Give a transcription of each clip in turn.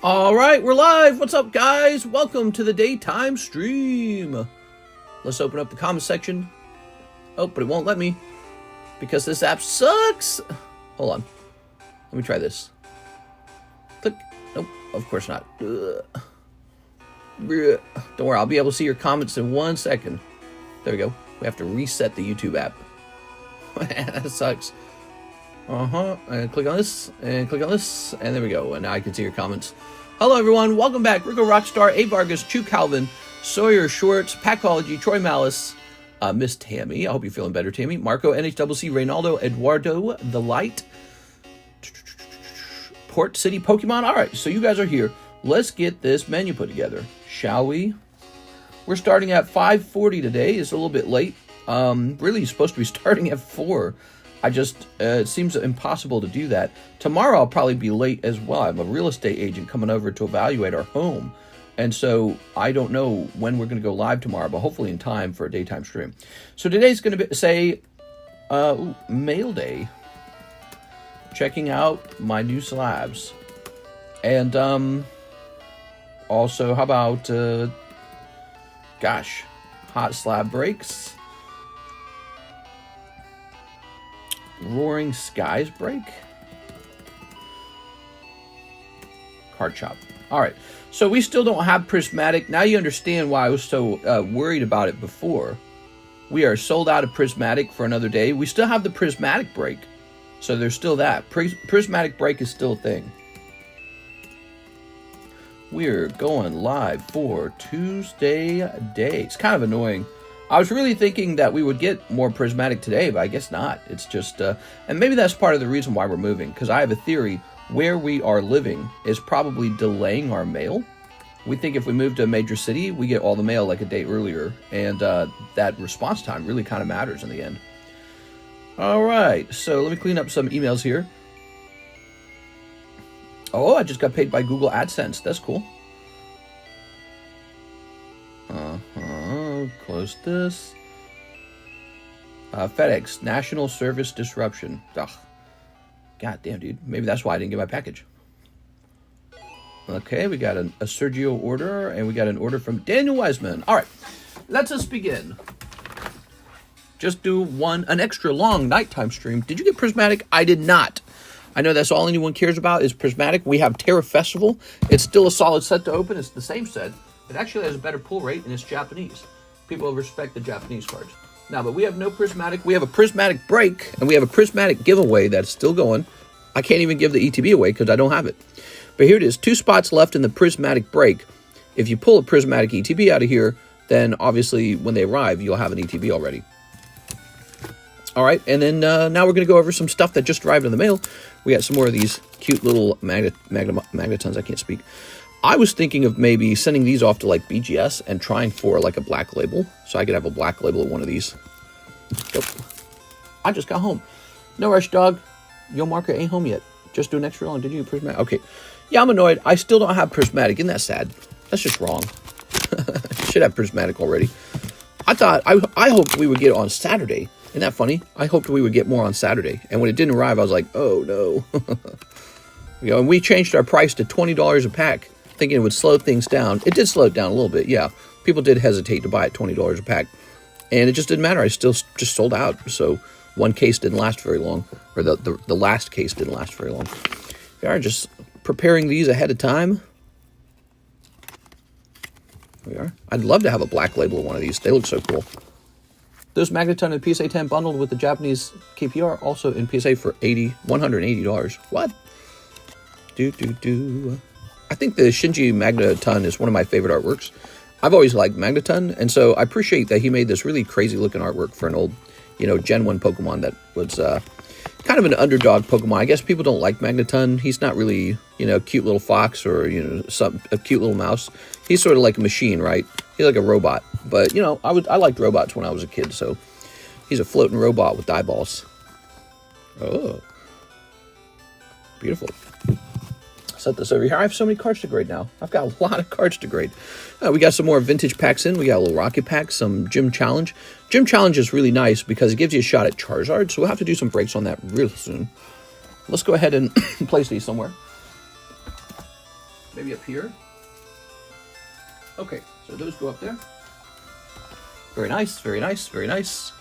All right, we're live. What's up, guys? Welcome to the daytime stream. Let's open up the comment section. Oh, but it won't let me because this app sucks. Hold on. Let me try this. Click. Nope, of course not. Ugh. Don't worry, I'll be able to see your comments in 1 second. There we go. We have to reset the YouTube app. That sucks. And click on this, and click on this, and there we go. And now I can see your comments. Hello, everyone. Welcome back. Rico Rockstar, A. Vargas, Chew Calvin, Sawyer Schwartz, Packology, Troy Malice, Miss Tammy. I hope you're feeling better, Tammy. Marco, NHCC, Reynaldo, Eduardo, The Light, Port City Pokemon. All right, so you guys are here. Let's get this menu put together, shall we? We're starting at 5:40 today. It's a little bit late. Really supposed to be starting at 4. It seems impossible to do that. Tomorrow I'll probably be late as well. I'm a real estate agent coming over to evaluate our home. And so I don't know when we're going to go live tomorrow, but hopefully in time for a daytime stream. So today's going to be, mail day. Checking out my new slabs. And, also, how about, hot slab breaks. Roaring Skies break. Card shop. All right. So we still don't have Prismatic. Now you understand why I was so worried about it before. We are sold out of Prismatic for another day. We still have the Prismatic break. So there's still that. Prismatic break is still a thing. We're going live for Tuesday day. It's kind of annoying. I was really thinking that we would get more Prismatic today, but I guess not. It's just, and maybe that's part of the reason why we're moving, because I have a theory where we are living is probably delaying our mail. We think if we move to a major city, we get all the mail like a day earlier, and that response time really kind of matters in the end. All right, so let me clean up some emails here. Oh, I just got paid by Google AdSense. That's cool. Close this. FedEx, National Service Disruption. Ugh. God damn, dude. Maybe that's why I didn't get my package. Okay, we got a Sergio order, and we got an order from Daniel Wiseman. All right, let us begin. Just do an extra long nighttime stream. Did you get Prismatic? I did not. I know that's all anyone cares about is Prismatic. We have Terra Festival. It's still a solid set to open. It's the same set. It actually has a better pull rate, and it's Japanese. People respect the Japanese cards. Now, but we have no Prismatic. We have a Prismatic break, and we have a Prismatic giveaway that's still going. I can't even give the ETB away because I don't have it. But here it is. 2 spots left in the Prismatic break. If you pull a Prismatic ETB out of here, then obviously when they arrive, you'll have an ETB already. All right, and then now we're going to go over some stuff that just arrived in the mail. We got some more of these cute little Magnetons. I can't speak. I was thinking of maybe sending these off to like BGS and trying for like a black label. So I could have a black label of one of these. Yep. I just got home. No rush, dog. Yo, Marco ain't home yet. Just do an extra long. Did you get Prismatic? Okay. Yeah, I'm annoyed. I still don't have Prismatic. Isn't that sad? That's just wrong. Should have Prismatic already. I hoped we would get it on Saturday. Isn't that funny? I hoped we would get more on Saturday. And when it didn't arrive, I was like, oh no. And we changed our price to $20 a pack, thinking it would slow things down. It did slow it down a little bit, yeah. People did hesitate to buy it $20 a pack. And it just didn't matter. I still just sold out. So one case didn't last very long. Or the last case didn't last very long. We are just preparing these ahead of time. There we are. I'd love to have a black label of one of these. They look so cool. Those Magneton and PSA 10 bundled with the Japanese KPR also in PSA for $180. What? I think the Shinji Magneton is one of my favorite artworks. I've always liked Magneton, and so I appreciate that he made this really crazy looking artwork for an old, Gen 1 Pokemon that was kind of an underdog Pokemon. I guess people don't like Magneton. He's not really, cute little fox or, a cute little mouse. He's sort of like a machine, right? He's like a robot. But, I liked robots when I was a kid, so he's a floating robot with eyeballs. Oh. Beautiful. Set this over here. I have so many cards to grade now. I've got a lot of cards to grade. We got some more vintage packs in. We got a little rocket pack, some Gym Challenge. Gym Challenge is really nice because it gives you a shot at Charizard, so we'll have to do some breaks on that real soon. Let's go ahead and place these somewhere. Maybe up here. Okay, so those go up there. Very nice, very nice, very nice.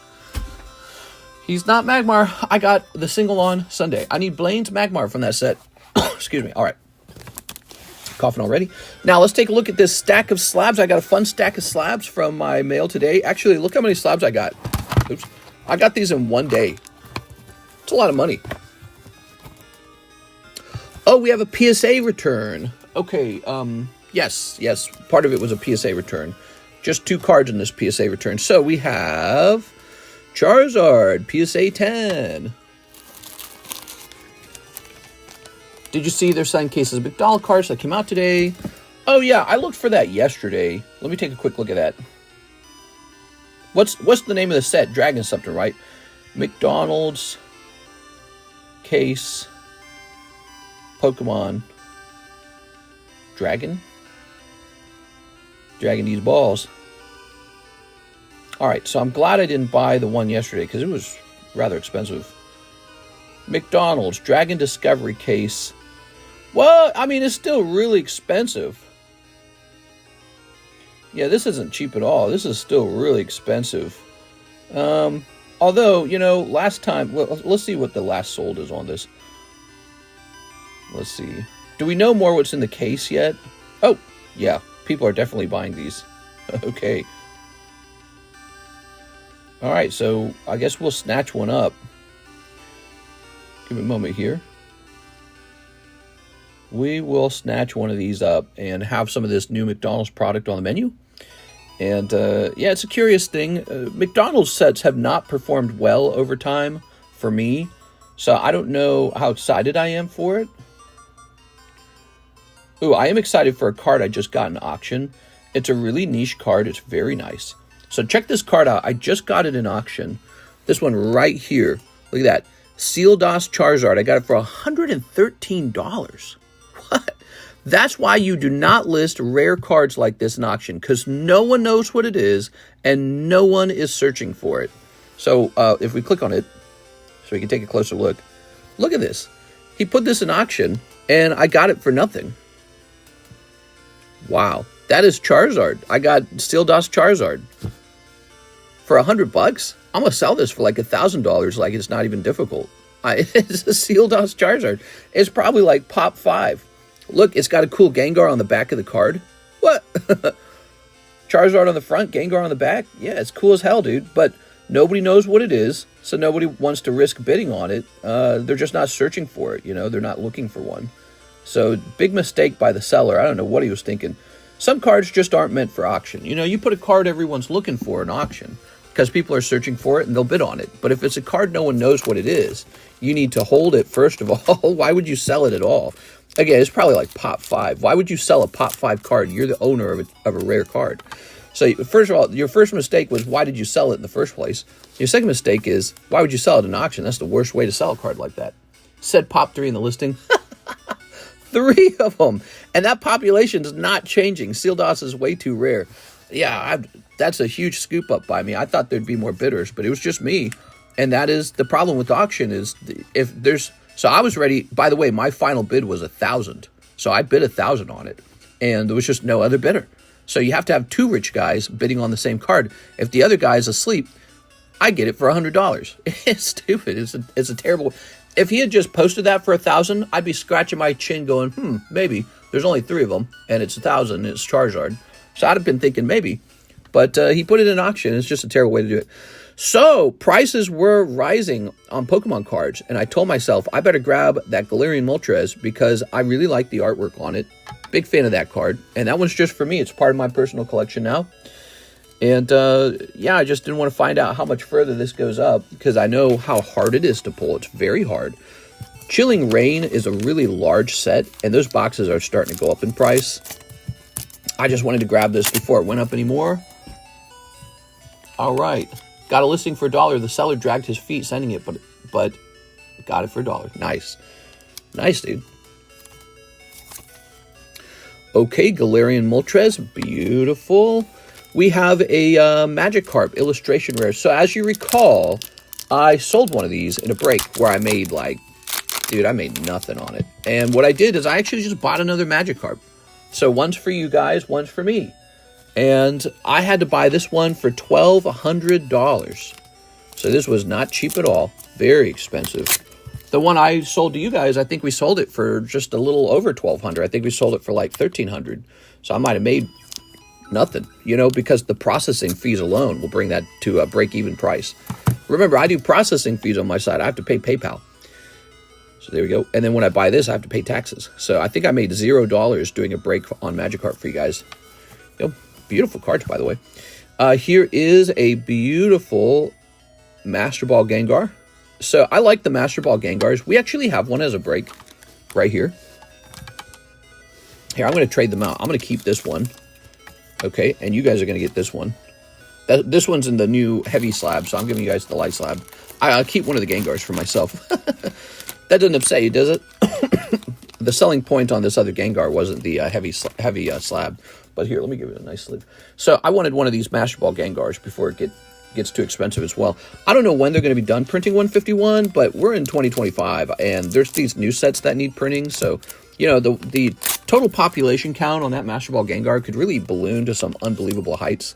He's not Magmar. I got the single on Sunday. I need Blaine's Magmar from that set. Excuse me. All right. Coughing already. Now let's take a look at this stack of slabs. I got a fun stack of slabs from my mail today. Actually, look how many slabs I got. Oops. I got these in one day. It's a lot of money. Oh, we have a PSA return. Okay, yes, part of it was a PSA return. Just 2 cards in this PSA return. So we have Charizard, PSA 10. Did you see they're selling cases of McDonald cards that came out today? Oh yeah, I looked for that yesterday. Let me take a quick look at that. What's the name of the set? Dragon something, right? McDonald's case Pokemon Dragon these balls. All right, so I'm glad I didn't buy the one yesterday because it was rather expensive. McDonald's Dragon Discovery case. Well, I mean, it's still really expensive. Yeah, this isn't cheap at all. This is still really expensive. Although, you know, last time, let's see what the last sold is on this. Let's see. Do we know more what's in the case yet? Oh, yeah. People are definitely buying these. Okay. All right, so I guess we'll snatch one up. Give me a moment here. We will snatch one of these up and have some of this new McDonald's product on the menu. And, yeah, it's a curious thing. McDonald's sets have not performed well over time for me. So I don't know how excited I am for it. Ooh, I am excited for a card I just got in auction. It's a really niche card. It's very nice. So check this card out. I just got it in auction. This one right here. Look at that. Sealdos Charizard. I got it for $113. What? That's why you do not list rare cards like this in auction, because no one knows what it is and no one is searching for it. So if we click on it, so we can take a closer look. Look at this. He put this in auction and I got it for nothing. Wow. That is Charizard. I got Sealdos Charizard for $100. I'm going to sell this for like $1,000 like it's not even difficult. It's a Sealdos Charizard. It's probably like pop 5. Look, it's got a cool Gengar on the back of the card. What? Charizard on the front, Gengar on the back? Yeah, it's cool as hell, dude. But nobody knows what it is, so nobody wants to risk bidding on it. They're just not searching for it, you know? They're not looking for one. So, big mistake by the seller. I don't know what he was thinking. Some cards just aren't meant for auction. You know, you put a card everyone's looking for in auction because people are searching for it and they'll bid on it. But if it's a card no one knows what it is, you need to hold it first of all. Why would you sell it at all? Again, it's probably like pop 5. Why would you sell a pop 5 card? You're the owner of a rare card. So first of all, your first mistake was why did you sell it in the first place? Your second mistake is why would you sell it in auction? That's the worst way to sell a card like that. Said pop 3 in the listing. 3 of them. And that population is not changing. Sealdos is way too rare. Yeah, that's a huge scoop up by me. I thought there'd be more bidders, but it was just me. And that is the problem with auction is if there's... So I was ready. By the way, my final bid was $1,000. So I bid $1,000 on it. And there was just no other bidder. So you have to have 2 rich guys bidding on the same card. If the other guy is asleep, I get it for $100. It's stupid. It's a terrible... If he had just posted that for $1,000, I'd be scratching my chin going, maybe. There's only 3 of them, and it's $1,000, and it's Charizard. So I'd have been thinking maybe. But he put it in auction. It's just a terrible way to do it. So prices were rising on Pokemon cards, and I told myself I better grab that Galarian Moltres because I really like the artwork on it. Big fan of that card. And that one's just for me. It's part of my personal collection now. And, yeah, I just didn't want to find out how much further this goes up because I know how hard it is to pull. It's very hard. Chilling Rain is a really large set, and those boxes are starting to go up in price. I just wanted to grab this before it went up anymore. All right. Got a listing for $1. The seller dragged his feet sending it, but got it for $1. Nice. Nice, dude. Okay, Galarian Moltres. Beautiful. We have a Magikarp illustration rare. So as you recall, I sold one of these in a break where I made like, dude, I made nothing on it. And what I did is I actually just bought another Magikarp. So one's for you guys, one's for me. And I had to buy this one for $1,200. So this was not cheap at all. Very expensive. The one I sold to you guys, I think we sold it for just a little over $1,200. I think we sold it for like $1,300. So I might have made nothing, you know, because the processing fees alone will bring that to a break-even price. Remember, I do processing fees on my side. I have to pay PayPal. So there we go. And then when I buy this, I have to pay taxes. So I think I made $0 doing a break on Magikarp for you guys. You know, beautiful cards, by the way. Here is a beautiful Master Ball Gengar. So I like the Master Ball Gengars. We actually have one as a break right here. Here, I'm going to trade them out. I'm going to keep this one. Okay, and you guys are going to get this one. This one's in the new heavy slab, so I'm giving you guys the light slab. I'll keep one of the Gengars for myself. That doesn't upset you, does it? The selling point on this other Gengar wasn't the heavy slab. But here, let me give it a nice sleeve. So I wanted one of these Master Ball Gengars before it gets too expensive as well. I don't know when they're going to be done printing 151, but we're in 2025, and there's these new sets that need printing. So, you know, the total population count on that Master Ball Gengar could really balloon to some unbelievable heights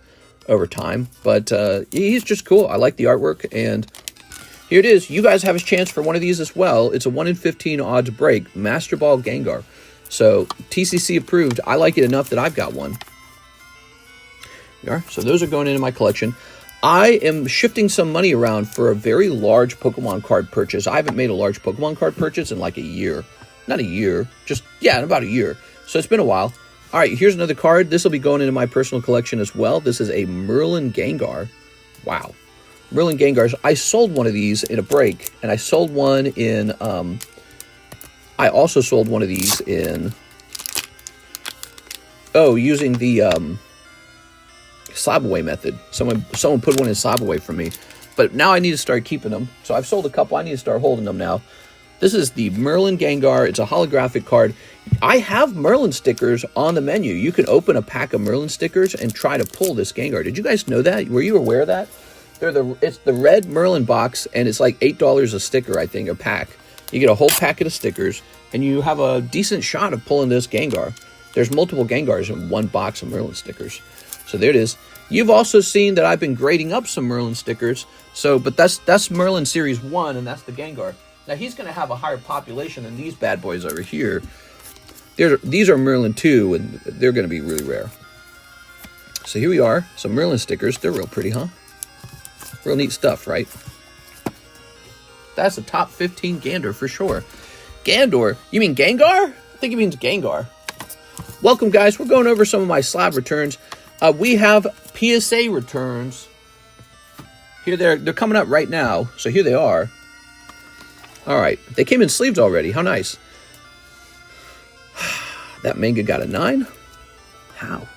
over time. But he's just cool. I like the artwork, and here it is. You guys have a chance for one of these as well. It's a 1 in 15 odds break, Master Ball Gengar. So TCC approved. I like it enough that I've got one. There. So those are going into my collection. I am shifting some money around for a very large Pokemon card purchase. I haven't made a large Pokemon card purchase in like a year. Not a year, just, yeah, in about a year. So it's been a while. All right, here's another card. This will be going into my personal collection as well. This is a Merlin Gengar. Wow. Merlin Gengars. I sold one of these in a break, and I sold one in, I also sold one of these in, using the, slab away method. Someone put one in slab away for me, but now I need to start keeping them. So I've sold a couple. I need to start holding them now. This is the Merlin Gengar. It's a holographic card. I have Merlin stickers on the menu. You can open a pack of Merlin stickers and try to pull this Gengar. Did you guys know that? Were you aware of that? It's the red Merlin box, and it's like $8 a sticker, I think, a pack. You get a whole packet of stickers, and you have a decent shot of pulling this Gengar. There's multiple Gengars in one box of Merlin stickers. So there it is. You've also seen that I've been grading up some Merlin stickers. So, but that's Merlin Series 1, and that's the Gengar. Now, he's going to have a higher population than these bad boys over here. These are Merlin 2, and they're going to be really rare. So here we are. Some Merlin stickers. They're real pretty, huh? Real neat stuff, right? That's a top 15 Gander for sure. Gandor? You mean Gengar? I think he means Gengar. Welcome, guys. We're going over some of my slab returns. We have PSA returns. Here they're coming up right now. So here they are. All right. They came in sleeves already. How nice. That manga got a 9. How?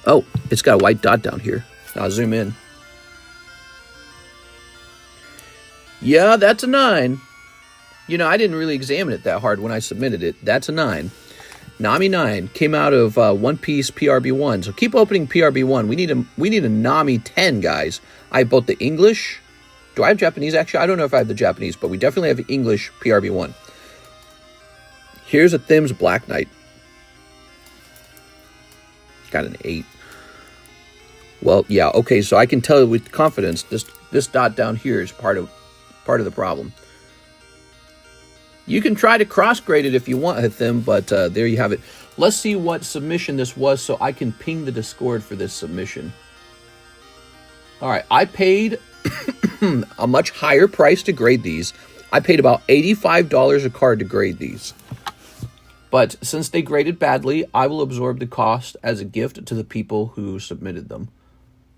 Oh, it's got a white dot down here. I'll zoom in. Yeah, that's a 9. You know, I didn't really examine it that hard when I submitted it. That's a 9. Nami 9 came out of One Piece PRB1. So keep opening PRB1. We need a Nami 10, guys. I have both the English. Do I have Japanese? Actually, I don't know if I have the Japanese, but we definitely have English PRB1. Here's a Thim's Black Knight. Got an 8. Well, yeah, okay, so I can tell with confidence this dot down here is part of the problem. You can try to cross-grade it if you want, Thim, but there you have it. Let's see what submission this was so I can ping the Discord for this submission. All right, I paid a much higher price to grade these. I paid about $85 a card to grade these. But since they graded badly, I will absorb the cost as a gift to the people who submitted them.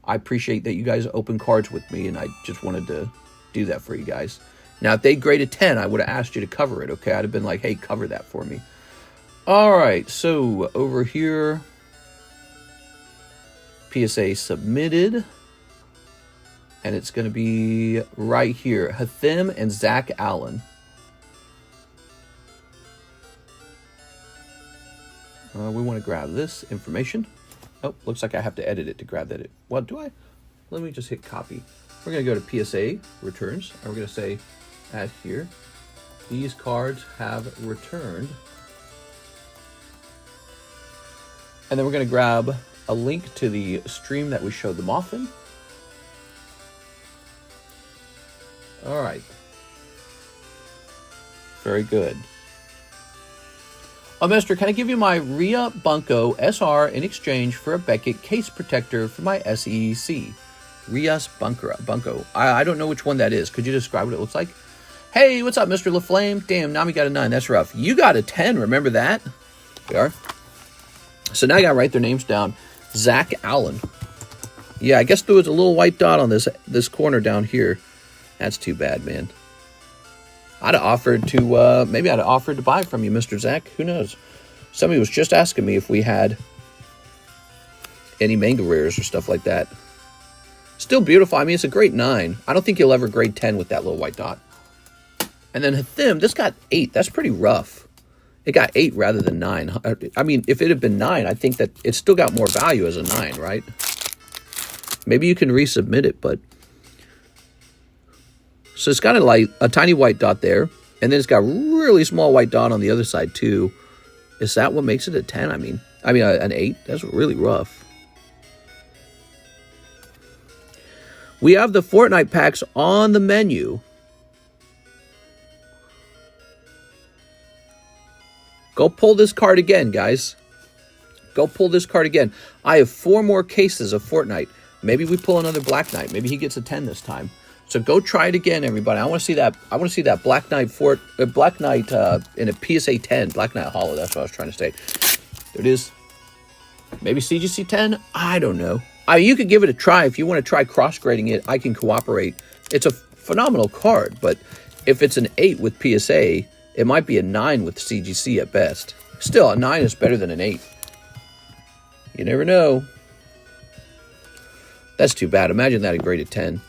I appreciate that you guys open cards with me, and I just wanted to do that for you guys. Now, if they graded 10, I would have asked you to cover it, okay? I'd have been like, hey, cover that for me. All right, so over here, PSA submitted. And it's going to be right here. Hathim and Zach Allen. We want to grab this information. Oh, looks like I have to edit it to grab that. Well, do I? Let me just hit copy. We're going to go to PSA returns. And we're going to say, add here. These cards have returned And then we're going to grab a link to the stream that we showed them off in. All right. Very good. Oh, Mister, can I give you my Rhea Bunko SR in exchange for a Beckett case protector for my SEC? Rhea's Bunko. I don't know which one that is. Could you describe what it looks like? Hey, what's up, Mr. LaFlame? Damn, Nami got a 9. That's rough. You got a 10. Remember that? We are. So now I got to write their names down. Zach Allen. Yeah, I guess there was a little white dot on this corner down here. That's too bad, man. I'd have offered to, maybe I'd have offered to buy from you, Mr. Zach. Who knows? Somebody was just asking me if we had any manga rares or stuff like that. Still beautiful. I mean, it's a grade 9. I don't think you'll ever grade 10 with that little white dot. And then Hathim, this got 8. That's pretty rough. It got 8 rather than 9. I mean, if it had been 9, I think that it still got more value as a 9, right? Maybe you can resubmit it, but... So it's got a tiny white dot there, and then it's got a really small white dot on the other side too. Is that what makes it a 10? I mean an 8? That's really rough. We have the Fortnite packs on the menu. Go pull this card again, guys. Go pull this card again. I have 4 more cases of Fortnite. Maybe we pull another Black Knight. Maybe he gets a 10 this time. So go try it again, everybody. I want to see that. I want to see that Black Knight in a PSA 10, Black Knight Holo. That's what I was trying to say. There it is. Maybe CGC 10. I don't know. You could give it a try if you want to try cross grading it. I can cooperate. It's a phenomenal card, but if it's an 8 with PSA, it might be a 9 with CGC at best. Still, a 9 is better than an 8. You never know. That's too bad. Imagine that at graded 10.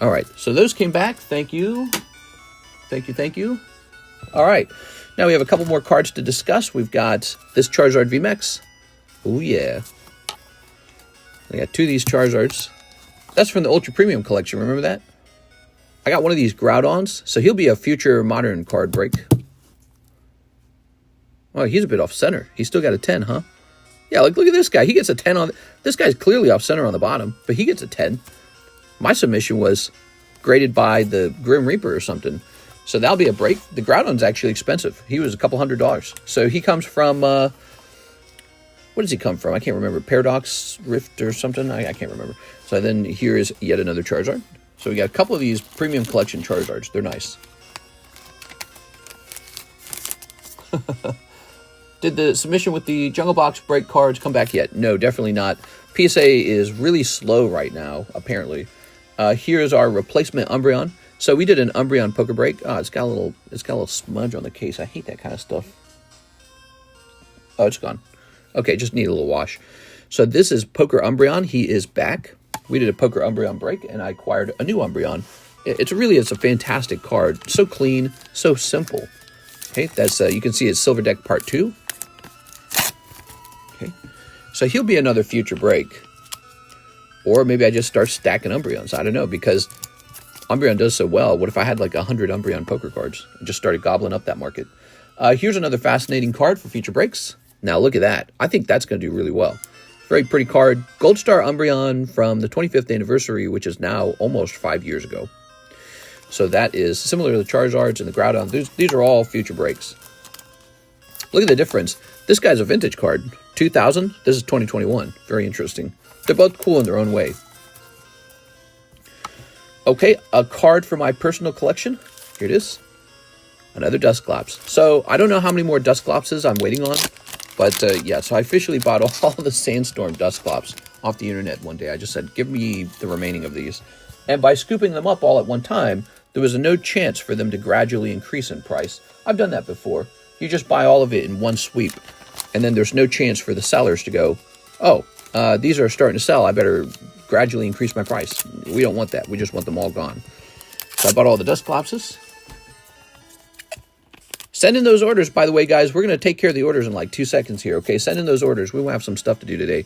All right, so those came back. Thank you. Thank you. All right, now we have a couple more cards to discuss. We've got this Charizard VMAX. Oh, yeah. I got 2 of these Charizards. That's from the Ultra Premium collection. Remember that? I got one of these Groudons, so he'll be a future modern card break. Oh, he's a bit off center. He's still got a 10, huh? Yeah, look at this guy. He gets a 10 on... This guy's clearly off center on the bottom, but he gets a 10. My submission was graded by the Grim Reaper or something. So that'll be a break. The Groudon's actually expensive. He was a couple $100. So he comes from... what does he come from? I can't remember. Paradox Rift or something? I can't remember. So then here is yet another Charizard. So we got a couple of these premium collection Charizards. They're nice. Did the submission with the Jungle Box break cards come back yet? No, definitely not. PSA is really slow right now, apparently. Here's our replacement Umbreon. So we did an Umbreon poker break. Oh, it's got a little smudge on the case. I hate that kind of stuff. Oh, it's gone. Okay, just need a little wash. So this is Poker Umbreon. He is back. We did a Poker Umbreon break, and I acquired a new Umbreon. It's a fantastic card. So clean, so simple. Okay, that's you can see it's Silver Deck Part 2. Okay, so he'll be another future break. Or maybe I just start stacking Umbreons. I don't know, because Umbreon does so well. What if I had like 100 Umbreon poker cards and just started gobbling up that market? Here's another fascinating card for future breaks. Now look at that. I think that's going to do really well. Very pretty card. Gold Star Umbreon from the 25th anniversary, which is now almost 5 years ago. So that is similar to the Charizards and the Groudon. These are all future breaks. Look at the difference. This guy's a vintage card. 2000. This is 2021. Very interesting. They're both cool in their own way. Okay, a card for my personal collection. Here it is. Another Dusclops. So I don't know how many more Dusclopses I'm waiting on. But yeah, so I officially bought all the Sandstorm Dusclops off the internet one day. I just said, give me the remaining of these. And by scooping them up all at one time, there was no chance for them to gradually increase in price. I've done that before. You just buy all of it in one sweep. And then there's no chance for the sellers to go, oh, these are starting to sell. I better gradually increase my price. We don't want that. We just want them all gone. So I bought all the Dusclopses. Send in those orders, by the way, guys. We're going to take care of the orders in like 2 seconds here, okay? Send in those orders. We will have some stuff to do today.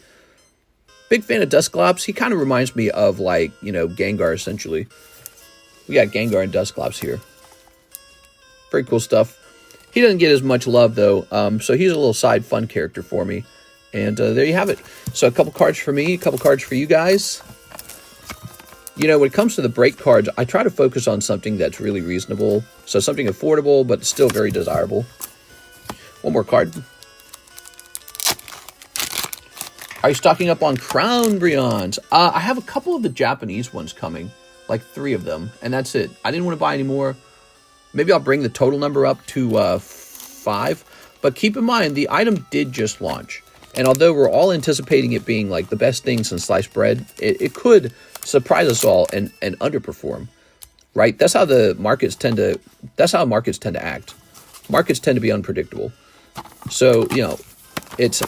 Big fan of Dusclops. He kind of reminds me of, like, you know, Gengar, essentially. We got Gengar and Dusclops here. Very cool stuff. He doesn't get as much love, though, so he's a little side fun character for me. And there you have it. So a couple cards for me, a couple cards for you guys. You know, when it comes to the break cards, I try to focus on something that's really reasonable. So something affordable, but still very desirable. One more card. Are you stocking up on Crown Brions? I have a couple of the Japanese ones coming. Like 3 of them. And that's it. I didn't want to buy any more. Maybe I'll bring the total number up to 5. But keep in mind, the item did just launch. And although we're all anticipating it being like the best thing since sliced bread, it could surprise us all and underperform. Right? That's how the markets tend to act. Markets tend to be unpredictable. So, you know,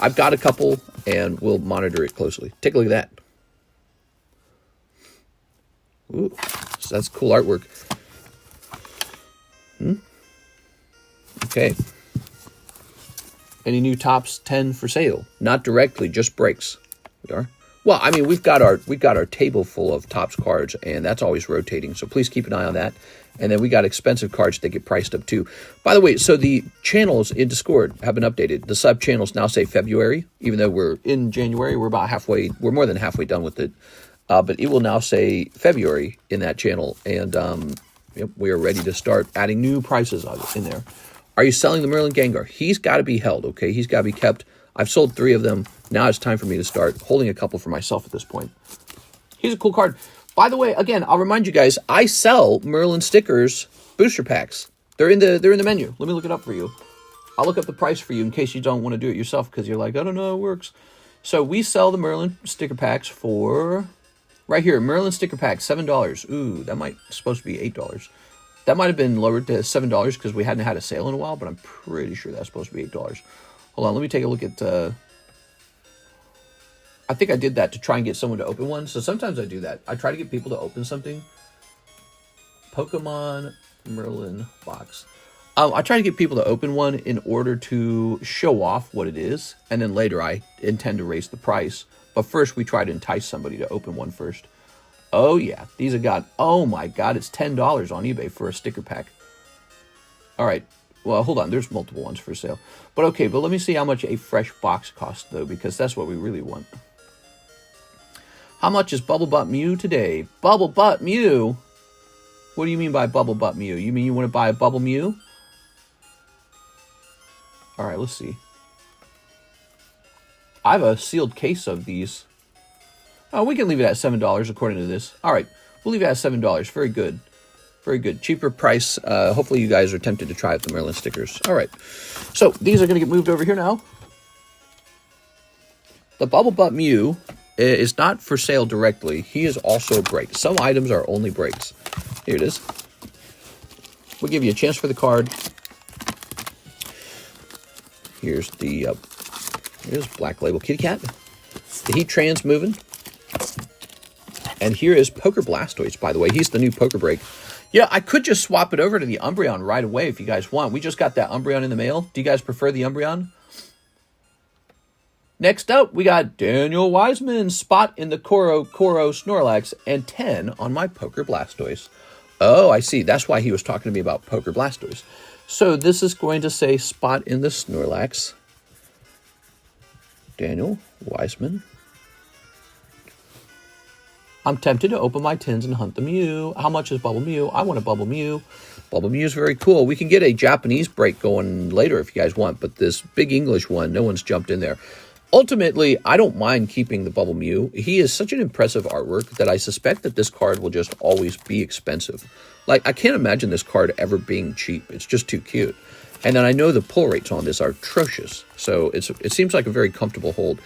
I've got a couple and we'll monitor it closely. Take a look at that. Ooh, so that's cool artwork. Okay. Any new tops 10 for sale? Not directly, just breaks. We are. Well, I mean, we've got our table full of tops cards, and that's always rotating. So please keep an eye on that. And then we got expensive cards that get priced up too. By the way, so the channels in Discord have been updated. The sub channels now say February, even though we're in January. We're about halfway. We're more than halfway done with it. But it will now say February in that channel, and yep, we are ready to start adding new prices in there. Are you selling the Merlin Gengar? He's got to be held, okay? He's got to be kept. I've sold 3 of them. Now it's time for me to start holding a couple for myself at this point. Here's a cool card. By the way, again, I'll remind you guys, I sell Merlin stickers booster packs. They're in the menu. Let me look it up for you. I'll look up the price for you in case you don't want to do it yourself because you're like, I don't know how it works. So we sell the Merlin sticker packs for, right here, Merlin sticker pack, $7. Ooh, that might supposed to be $8. That might have been lowered to $7 because we hadn't had a sale in a while, but I'm pretty sure that's supposed to be $8. Hold on, let me take a look at... I think I did that to try and get someone to open one. So sometimes I do that. I try to get people to open something. Pokemon Merlin box. I try to get people to open one in order to show off what it is. And then later I intend to raise the price. But first we try to entice somebody to open one first. Oh yeah, these have got, oh my god, it's $10 on eBay for a sticker pack. All right, well, hold on, there's multiple ones for sale. But okay, but let me see how much a fresh box costs, though, because that's what we really want. How much is Bubble Butt Mew today? Bubble Butt Mew? What do you mean by Bubble Butt Mew? You mean you want to buy a Bubble Mew? All right, let's see. I have a sealed case of these. Oh, we can leave it at $7 according to this. All right, we'll leave it at $7. Very good. Very good. Cheaper price. Hopefully you guys are tempted to try out the Merlin stickers. All right. So these are going to get moved over here now. The Bubble Butt Mew is not for sale directly. He is also a break. Some items are only breaks. Here it is. We'll give you a chance for the card. Here's the here's Black Label Kitty Cat. The Heat Trans moving. And here is Poker Blastoise, by the way. He's the new Poker Break. Yeah, I could just swap it over to the Umbreon right away if you guys want. We just got that Umbreon in the mail. Do you guys prefer the Umbreon? Next up, we got Daniel Wiseman, spot in the Coro Coro Snorlax, and 10 on my Poker Blastoise. Oh, I see. That's why he was talking to me about Poker Blastoise. So this is going to say spot in the Snorlax. Daniel Wiseman. I'm tempted to open my tins and hunt the Mew. How much is Bubble Mew? I want a Bubble Mew. Bubble Mew is very cool. We can get a Japanese break going later if you guys want, but this big English one, no one's jumped in there. Ultimately, I don't mind keeping the Bubble Mew. He is such an impressive artwork that I suspect that this card will just always be expensive. Like, I can't imagine this card ever being cheap. It's just too cute. And then I know the pull rates on this are atrocious. So it seems like a very comfortable hold.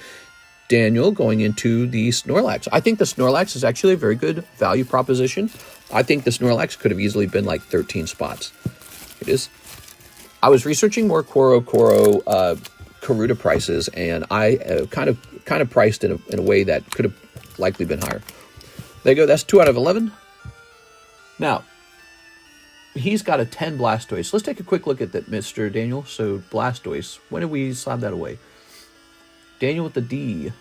Daniel going into the Snorlax. I think the Snorlax is actually a very good value proposition. I think the Snorlax could have easily been like 13 spots. It is. I was researching more Coro Coro Karuta prices, and I kind of priced in a way that could have likely been higher. There you go. That's 2 out of 11. Now, he's got a 10 Blastoise. Let's take a quick look at that, Mr. Daniel. So, Blastoise. When did we slab that away? Daniel with the D.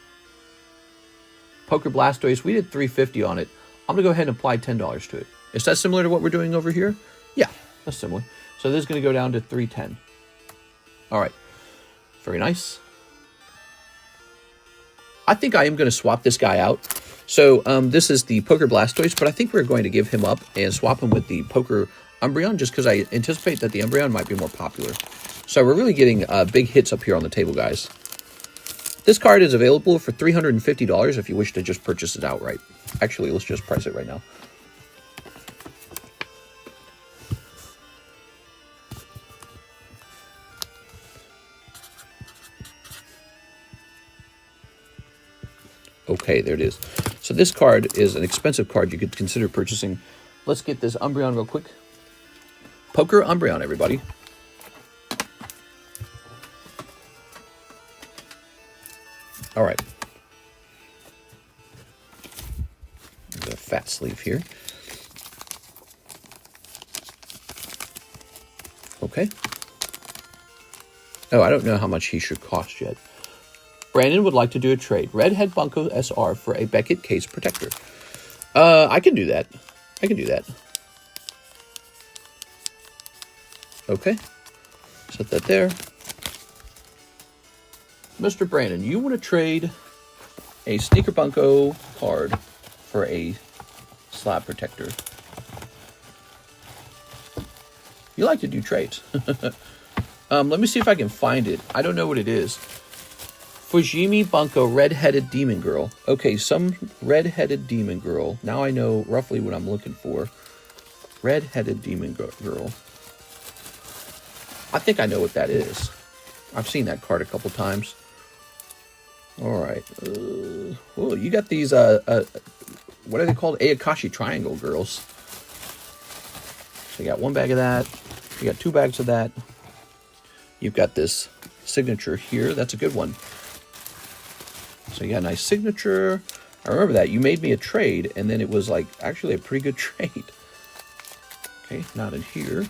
Poker Blastoise. We did $350 on it. I'm going to go ahead and apply $10 to it. Is that similar to what we're doing over here? Yeah, that's similar. So this is going to go down to $310. All right. Very nice. I think I am going to swap this guy out. So this is the Poker Blastoise, but I think we're going to give him up and swap him with the Poker Umbreon, just because I anticipate that the Umbreon might be more popular. So we're really getting big hits up here on the table, guys. This card is available for $350 if you wish to just purchase it outright. Actually, let's just price it right now. Okay, there it is. So this card is an expensive card you could consider purchasing. Let's get this Umbreon real quick. Poker Umbreon, everybody. All right. There's a fat sleeve here. Okay. Oh, I don't know how much he should cost yet. Brandon would like to do a trade. Redhead Bunko SR for a Beckett Case Protector. I can do that. I can do that. Okay. Set that there. Mr. Brandon, you want to trade a Sneaker Bunko card for a Slab Protector. You like to do trades. Let me see if I can find it. I don't know what it is. Fujimi Bunko Red-Headed Demon Girl. Okay, some red-headed demon girl. Now I know roughly what I'm looking for. Red-Headed Demon Girl. I think I know what that is. I've seen that card a couple times. Alright. Oh, you got these, what are they called? Ayakashi Triangle girls. So you got one bag of that. You got 2 bags of that. You've got this signature here. That's a good one. So you got a nice signature. I remember that. You made me a trade, and then it was like actually a pretty good trade. Okay, not in here.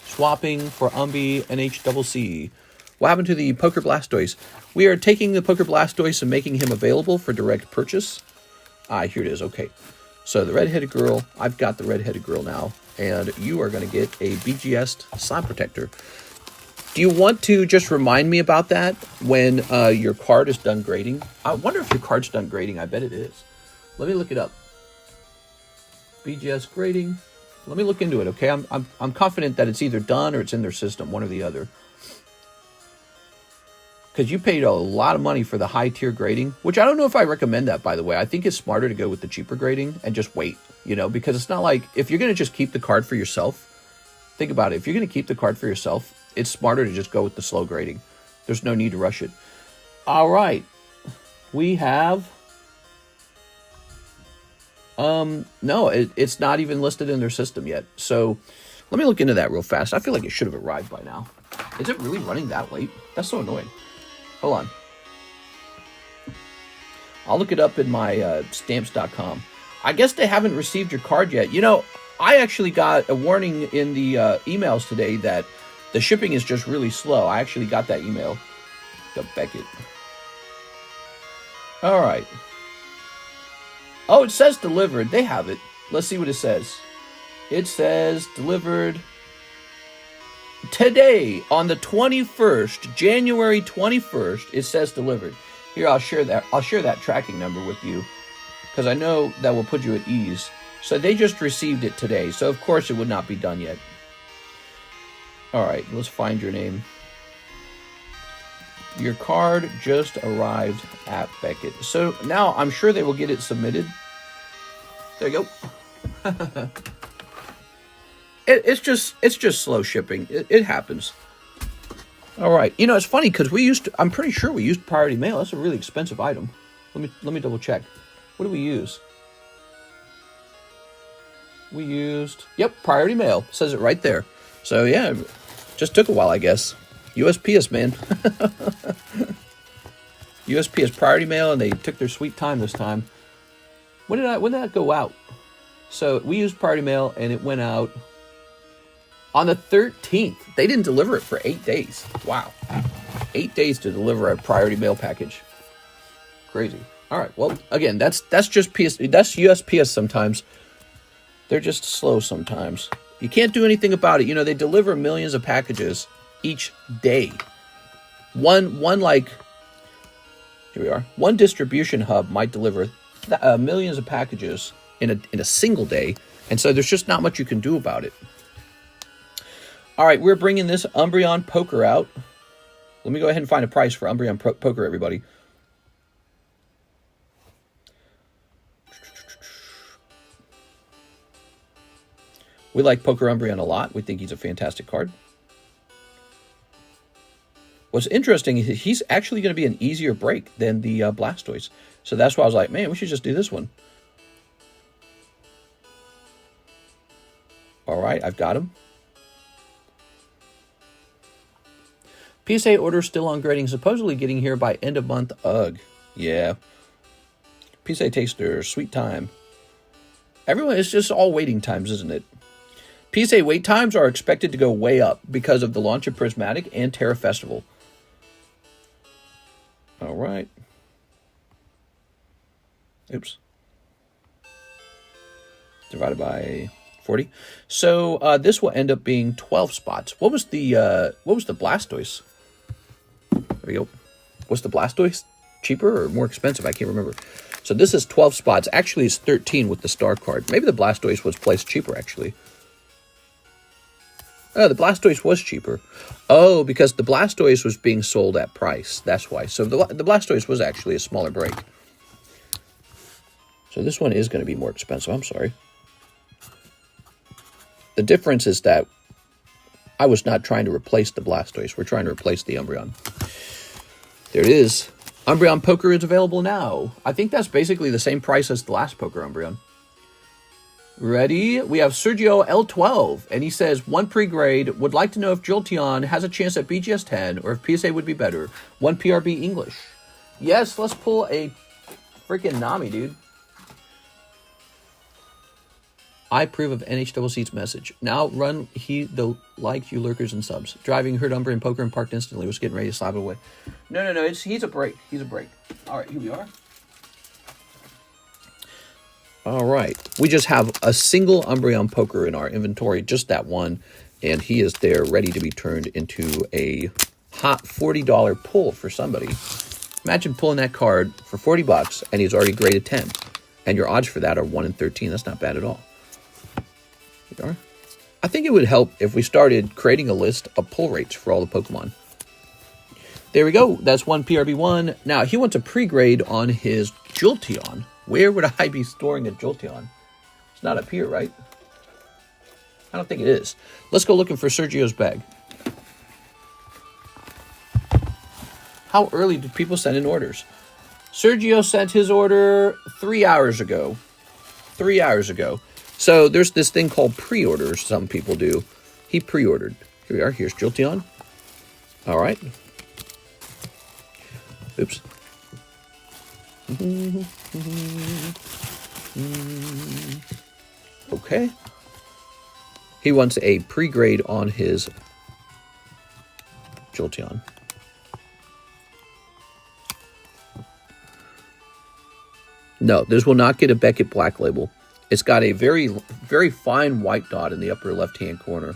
Swapping for Umbi NHCC. What happened to the Poker Blastoise? We are taking the Poker Blastoise and making him available for direct purchase. Ah, here it is. Okay. So the red-headed girl, I've got the red-headed girl now, and you are going to get a BGS Slab Protector. Do you want to just remind me about that when your card is done grading? I wonder if your card's done grading. I bet it is. Let me look it up. BGS grading. Let me look into it, okay? I'm confident that it's either done or it's in their system, one or the other. Because you paid a lot of money for the high-tier grading, which I don't know if I recommend that, by the way. I think it's smarter to go with the cheaper grading and just wait, you know, because it's not like, if you're going to just keep the card for yourself, think about it. If you're going to keep the card for yourself, it's smarter to just go with the slow grading. There's no need to rush it. All right. We have... no, it's not even listed in their system yet. So let me look into that real fast. I feel like it should have arrived by now. Is it really running that late? That's so annoying. Hold on. I'll look it up in my stamps.com. I guess they haven't received your card yet. You know, I actually got a warning in the emails today that the shipping is just really slow. I actually got that email. The Beckett. All right. Oh, it says delivered. They have it. Let's see what it says. It says delivered today on the 21st, January 21st. It says delivered. Here, I'll share that. I'll share that tracking number with you because I know that will put you at ease. So they just received it today. So of course it would not be done yet. All right, let's find your name. Your card just arrived at Beckett. So now I'm sure they will get it submitted. There you go. It's just slow shipping. It happens. All right. You know, it's funny because I'm pretty sure we used priority mail. That's a really expensive item. Let me double check. What do we use? We used, yep, priority mail. It says it right there. So yeah, just took a while, I guess. USPS, man. USPS priority mail, and they took their sweet time this time. When did that go out? So we used priority mail, and it went out on the 13th. They didn't deliver it for 8 days. Wow. 8 days to deliver a priority mail package. Crazy. All right. Well, again, that's just PS. That's USPS sometimes. They're just slow sometimes. You can't do anything about it. You know, they deliver millions of packages, each day. One like, here we are. One distribution hub might deliver millions of packages in a single day, and so there's just not much you can do about it. All right, we're bringing this Umbreon Poker out. Let me go ahead and find a price for Umbreon Poker, everybody. We like Poker Umbreon a lot. We think he's a fantastic card. What's interesting is he's actually going to be an easier break than the Blastoise. So that's why I was like, man, we should just do this one. All right, I've got him. PSA order still on grading, supposedly getting here by end of month. Ugh, yeah. PSA taster, sweet time. Everyone, it's just all waiting times, isn't it? PSA wait times are expected to go way up because of the launch of Prismatic and Terra Festival. All right. Oops. Divided by 40. So this will end up being 12 spots. What was the Blastoise? There we go. Was the Blastoise cheaper or more expensive? I can't remember. So this is 12 spots. Actually, it's 13 with the star card. Maybe the Blastoise was placed cheaper, actually. Oh, the Blastoise was cheaper. Oh, because the Blastoise was being sold at price. That's why. So the Blastoise was actually a smaller break. So this one is going to be more expensive. I'm sorry. The difference is that I was not trying to replace the Blastoise. We're trying to replace the Umbreon. There it is. Umbreon Poker is available now. I think that's basically the same price as the last Poker Umbreon. Ready? We have Sergio L12, and he says, one pre-grade, would like to know if Jolteon has a chance at BGS 10, or if PSA would be better. One PRB English. Yes, let's pull a freaking Nami, dude. I approve of NHCC's message. Now run like you lurkers and subs. Driving, heard Umbreon Poker and parked instantly. Was getting ready to slap it away. No. He's a break. He's a break. All right, here we are. All right. We just have a single Umbreon Poker in our inventory, just that one, and he is there ready to be turned into a hot $40 pull for somebody. Imagine pulling that card for $40 and he's already graded 10. And your odds for that are 1 in 13. That's not bad at all. Here we are. I think it would help if we started creating a list of pull rates for all the Pokemon. There we go. That's one PRB1. Now, he wants a pre-grade on his Jolteon. Where would I be storing a Jolteon? It's not up here, right? I don't think it is. Let's go looking for Sergio's bag. How early did people send in orders? Sergio sent his order 3 hours ago. 3 hours ago. So there's this thing called pre-orders some people do. He pre-ordered. Here we are. Here's Jolteon. All right. Oops. Okay. He wants a pre-grade on his Jolteon. No, this will not get a Beckett Black Label. It's got a very, very fine white dot in the upper left-hand corner.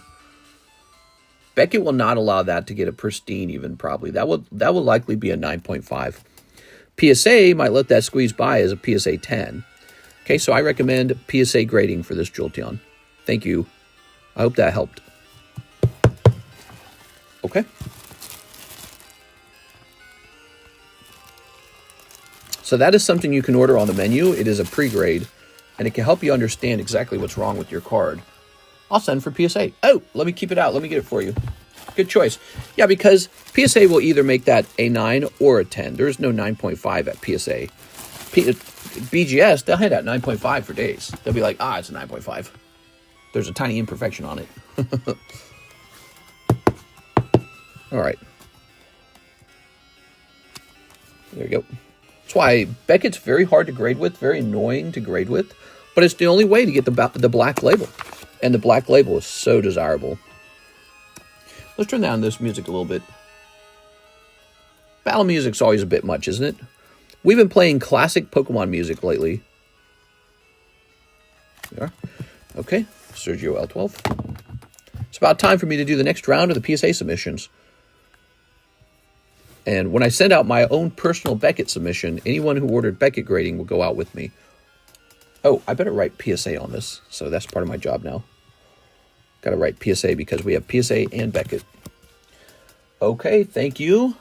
Beckett will not allow that to get a pristine even, probably. That will likely be a 9.5. PSA might let that squeeze by as a PSA 10. Okay, so I recommend PSA grading for this Jolteon. Thank you. I hope that helped. Okay. So that is something you can order on the menu. It is a pre-grade, and it can help you understand exactly what's wrong with your card. I'll send for PSA. Oh, let me keep it out. Let me get it for you. Good choice. Yeah, because PSA will either make that a 9 or a 10. There is no 9.5 at PSA. BGS, they'll hit at 9.5 for days. They'll be like, it's a 9.5. There's a tiny imperfection on it. All right. There you go. That's why Beckett's very hard to grade with, very annoying to grade with, but it's the only way to get the black label. And the black label is so desirable. Let's turn down this music a little bit. Battle music's always a bit much, isn't it? We've been playing classic Pokemon music lately. There we are. Okay, Sergio L12. about time for me to do the next round of the PSA submissions. And when I send out my own personal Beckett submission, anyone who ordered Beckett grading will go out with me. Oh, I better write PSA on this. So that's part of my job now. Got to write PSA because we have PSA and Beckett. Okay, thank you.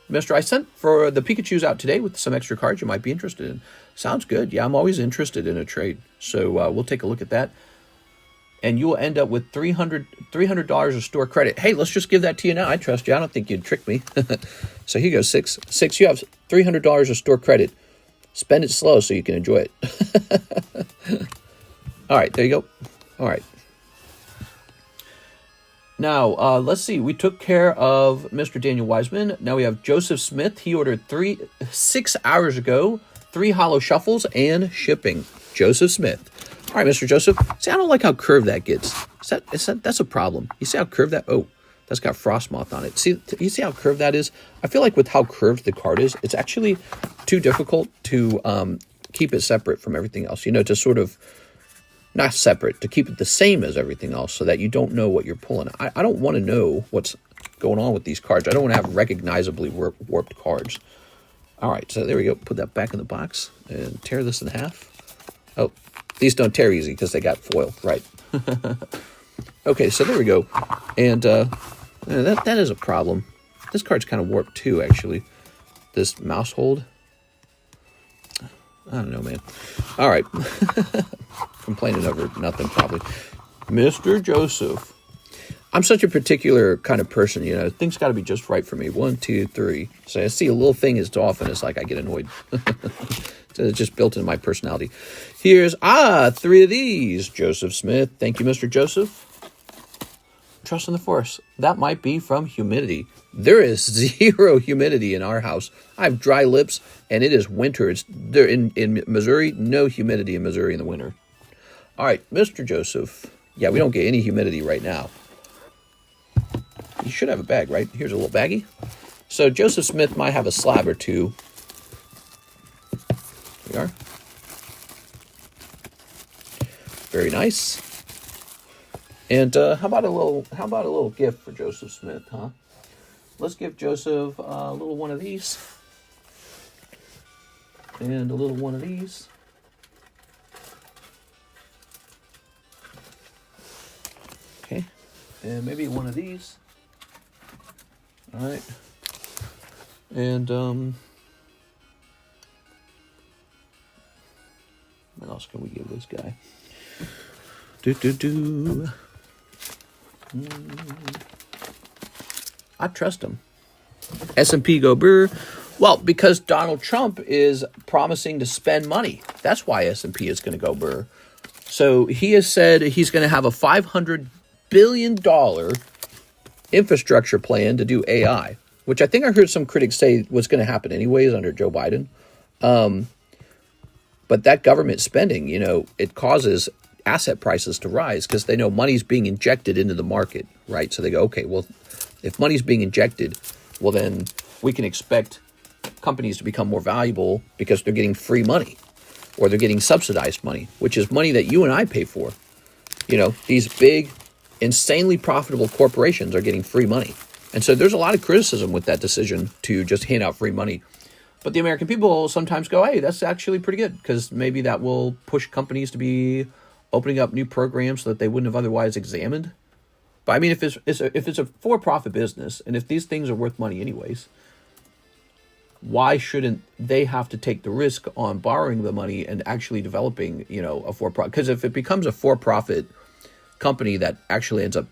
Mister, I sent for the Pikachus out today with some extra cards you might be interested in. Sounds good. Yeah, I'm always interested in a trade. So we'll take a look at that. And you will end up with $300 of store credit. Hey, let's just give that to you now. I trust you. I don't think you'd trick me. So here goes 6. 6, you have $300 of store credit. Spend it slow so you can enjoy it. All right, there you go. All right. Now, let's see. We took care of Mr. Daniel Wiseman. Now we have Joseph Smith. He ordered 6 hours ago, 3 holo shuffles and shipping. Joseph Smith. All right, Mr. Joseph. See, I don't like how curved that gets. That's a problem. You see how curved that? Oh, that's got frost moth on it. See, you see how curved that is? I feel like with how curved the card is, it's actually too difficult to keep it separate from everything else. You know, to sort of not separate, to keep it the same as everything else, so that you don't know what you're pulling. I don't want to know what's going on with these cards. I don't want to have recognizably warped cards. All right, so there we go. Put that back in the box and tear this in half. Oh, these don't tear easy because they got foil, right? Okay, so there we go. And that is a problem. This card's kind of warped too, actually. This mouse hold. I don't know, man. All right. Complaining over nothing, probably. Mr. Joseph. I'm such a particular kind of person, you know. Things got to be just right for me. 1, 2, 3. So I see a little thing is off, and it's like I get annoyed. So it's just built into my personality. Here's 3 of these. Joseph Smith. Thank you, Mr. Joseph. Trust in the force. That might be from humidity. There is 0 humidity in our house. I have dry lips, and it is winter. It's there in Missouri. No humidity in Missouri in the winter. All right, Mr. Joseph. Yeah, we don't get any humidity right now. You should have a bag, right? Here's a little baggie. So Joseph Smith might have a slab or two. Here we are. Very nice. And how about a little gift for Joseph Smith, huh? Let's give Joseph a little one of these. And a little one of these. Okay. And maybe one of these. All right. And what else can we give this guy? I trust him. S&P go brr. Well, because Donald Trump is promising to spend money. That's why S&P is going to go brr. So he has said he's going to have a $500 billion infrastructure plan to do AI, which I think I heard some critics say was going to happen anyways under Joe Biden. But that government spending, you know, it causes asset prices to rise because they know money's being injected into the market, right? So they go, okay, well, if money's being injected, well, then we can expect companies to become more valuable because they're getting free money or they're getting subsidized money, which is money that you and I pay for. You know, these big, insanely profitable corporations are getting free money. And so there's a lot of criticism with that decision to just hand out free money. But the American people sometimes go, hey, that's actually pretty good because maybe that will push companies to be opening up new programs that they wouldn't have otherwise examined. But I mean, if it's a for-profit business, and if these things are worth money anyways, why shouldn't they have to take the risk on borrowing the money and actually developing, you know, a for-profit? Because if it becomes a for-profit company that actually ends up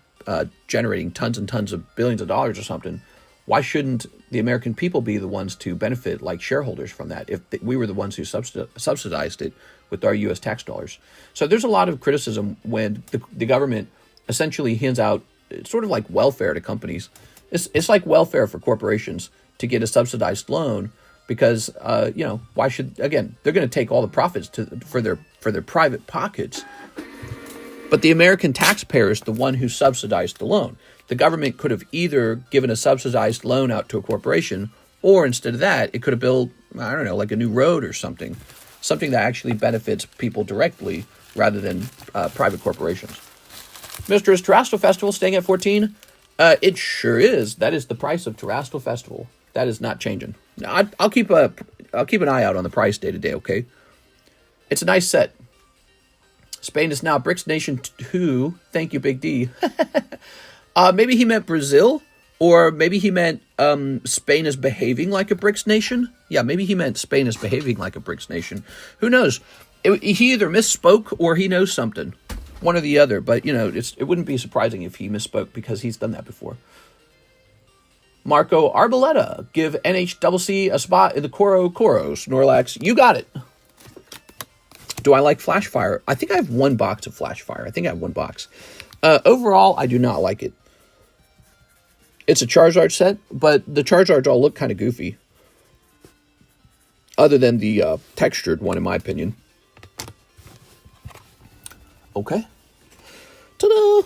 generating tons and tons of billions of dollars or something, why shouldn't the American people be the ones to benefit like shareholders from that if we were the ones who subsidized it with our U.S. tax dollars? So there's a lot of criticism when the government essentially hands out sort of like welfare to companies. It's like welfare for corporations to get a subsidized loan because, you know, why should, again, they're going to take all the profits for their private pockets. But the American taxpayer is the one who subsidized the loan. The government could have either given a subsidized loan out to a corporation, or instead of that, it could have built, I don't know, like a new road or something that actually benefits people directly rather than private corporations. Mr. Is Terrestrial Festival staying at 14? It sure is. That is the price of Terrestrial Festival. That is not changing. Now, I'll keep an eye out on the price day to day, okay? It's a nice set. Spain is now BRICS Nation 2. Thank you, Big D. Maybe he meant Brazil, or maybe he meant Spain is behaving like a BRICS nation. Yeah, maybe he meant Spain is behaving like a BRICS nation. Who knows? He either misspoke or he knows something. One or the other. But, you know, it wouldn't be surprising if he misspoke because he's done that before. Marco Arboleta. Give NHCC a spot in the Coro Coro Snorlax. You got it. Do I like Flashfire? I think I have one box of Flashfire. I think I have one box. Overall, I do not like it. It's a Charizard set, but the Charizards all look kind of goofy. Other than the textured one, in my opinion. Okay. Ta-da!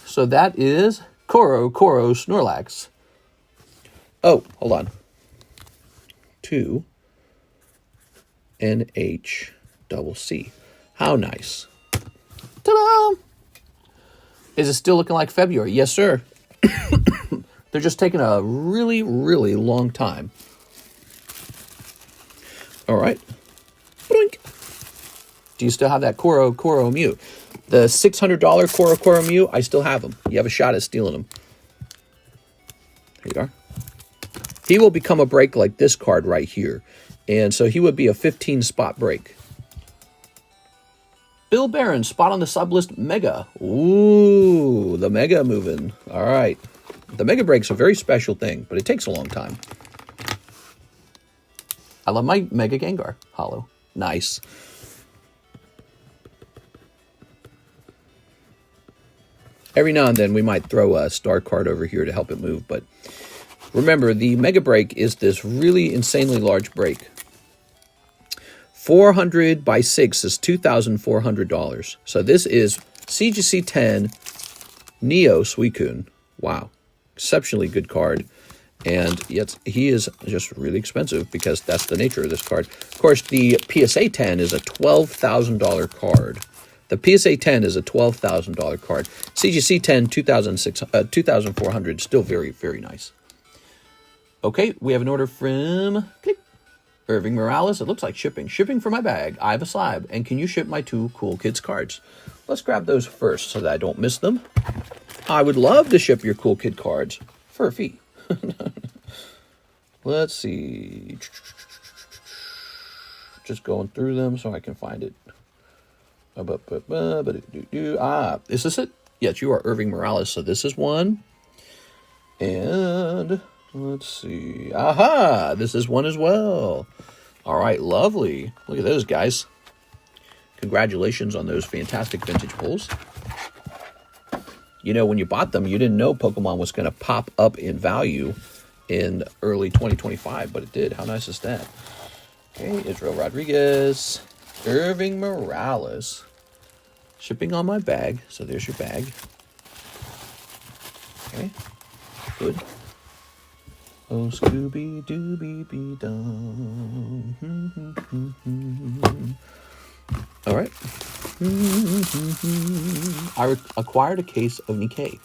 So that is Coro Coro Snorlax. Oh, hold on. 2 NHCC. How nice. Ta-da! Is it still looking like February? Yes, sir. They're just taking a really, really long time. All right. Boink. Do you still have that Coro Coro Mew? The $600 Coro Coro Mew, I still have them. You have a shot at stealing them. Here you are. He will become a break like this card right here. And so he would be a 15-spot break. Bill Barron, spot on the Sublist Mega. Ooh, the Mega moving. All right. The Mega Break's a very special thing, but it takes a long time. I love my Mega Gengar. Holo. Nice. Every now and then we might throw a star card over here to help it move, but remember, the Mega Break is this really insanely large break. 400 by 6 is $2,400. So this is CGC 10 Neo Suicune. Wow. Exceptionally good card. And yet he is just really expensive because that's the nature of this card. Of course, the PSA 10 is a $12,000 card. The PSA 10 is a $12,000 card. CGC 10, $2,400. Still very, very nice. Okay, we have an order from Irving Morales. It looks like shipping. Shipping for my bag. I have a slab. And can you ship my 2 Cool Kids cards? Let's grab those first so that I don't miss them. I would love to ship your Cool Kid cards for a fee. Let's see. Just going through them so I can find it. Is this it? Yes, you are Irving Morales. So this is one. And let's see. Aha! This is one as well. All right, lovely. Look at those guys. Congratulations on those fantastic vintage pulls. You know, when you bought them, you didn't know Pokemon was going to pop up in value in early 2025, but it did. How nice is that? Okay, Israel Rodriguez, Irving Morales. Shipping on my bag. So there's your bag. Okay, good. Oh, Scooby-Dooby-Dum. All right. I acquired a case of Nikkei.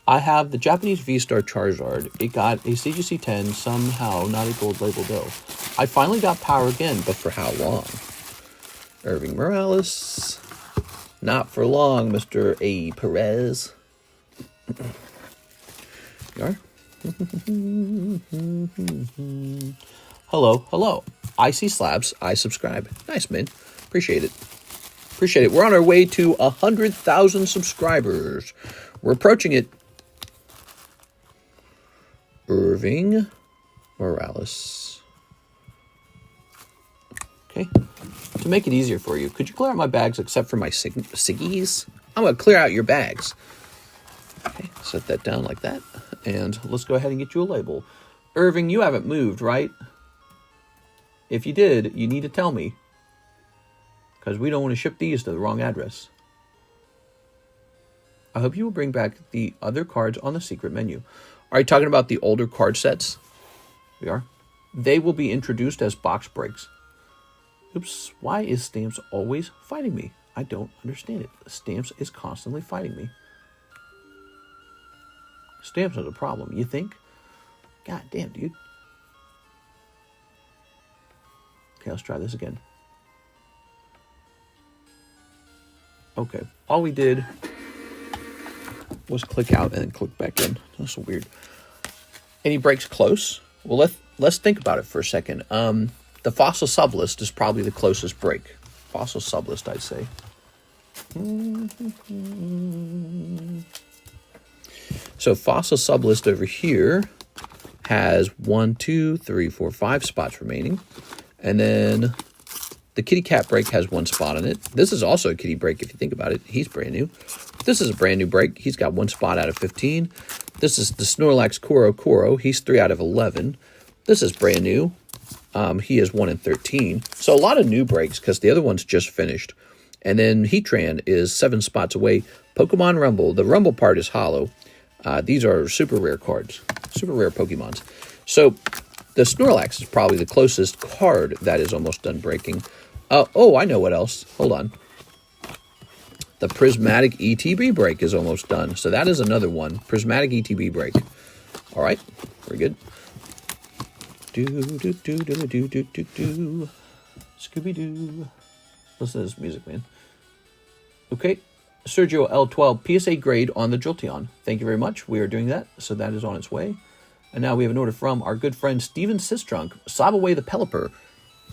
I have the Japanese V-Star Charizard. It got a CGC 10, somehow not a gold label though. I finally got power again, but for how long? Irving Morales. Not for long, Mr. A. Perez. You are? Hello, hello. I see slabs. I subscribe. Nice, man. Appreciate it. Appreciate it. We're on our way to 100,000 subscribers. We're approaching it. Irving Morales. Okay. To make it easier for you, could you clear out my bags except for my Siggies? I'm going to clear out your bags. Okay, set that down like that. And let's go ahead and get you a label. Irving, you haven't moved, right? If you did, you need to tell me. Because we don't want to ship these to the wrong address. I hope you will bring back the other cards on the secret menu. Are you talking about the older card sets? We are. They will be introduced as box breaks. Oops, why is Stamps always fighting me? I don't understand it. Stamps is constantly fighting me. Stamps are the problem, you think? God damn, dude. Okay, let's try this again. Okay, all we did was click out and then click back in. That's so weird. Any breaks close? Well, let's think about it for a second. The Fossil Sublist is probably the closest break. Fossil Sublist, I'd say. So Fossil Sublist over here has 1, 2, 3, 4, 5 spots remaining. And then the Kitty Cat break has 1 spot in it. This is also a Kitty break if you think about it. He's brand new. This is a brand new break. He's got 1 spot out of 15. This is the Snorlax Coro Coro. He's 3 out of 11. This is brand new. He is 1 in 13. So a lot of new breaks because the other one's just finished. And then Heatran is 7 spots away. Pokemon Rumble. The Rumble part is Holo. These are super rare cards. Super rare Pokemons. So the Snorlax is probably the closest card that is almost done breaking. Oh, I know what else. Hold on. The Prismatic ETB break is almost done. So that is another one. Prismatic ETB break. All right. Very good. Scooby-Doo. Listen to this music, man. Okay. Sergio L12, PSA grade on the Jolteon. Thank you very much. We are doing that. So that is on its way. And now we have an order from our good friend Steven Sistrunk. Slab away the Pelter.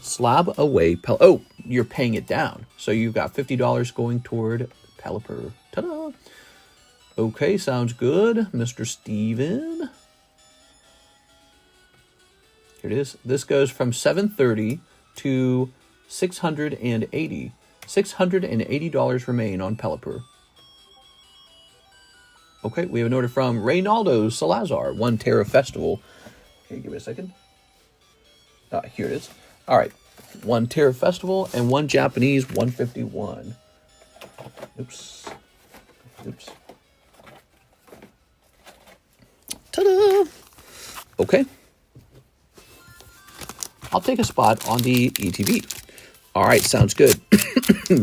Slab away Pelter. Oh, you're paying it down. So you've got $50 going toward Pelter. Ta-da! Okay, sounds good, Mr. Steven. Here it is. This goes from $730 to $680. $680 remain on Pelter. Okay, we have an order from Reynaldo Salazar, 1 Terra Festival. Okay, give me a second. Here it is. All right, 1 Terra Festival and 1 Japanese 151. Oops. Ta-da! Okay. I'll take a spot on the ETB. All right, sounds good.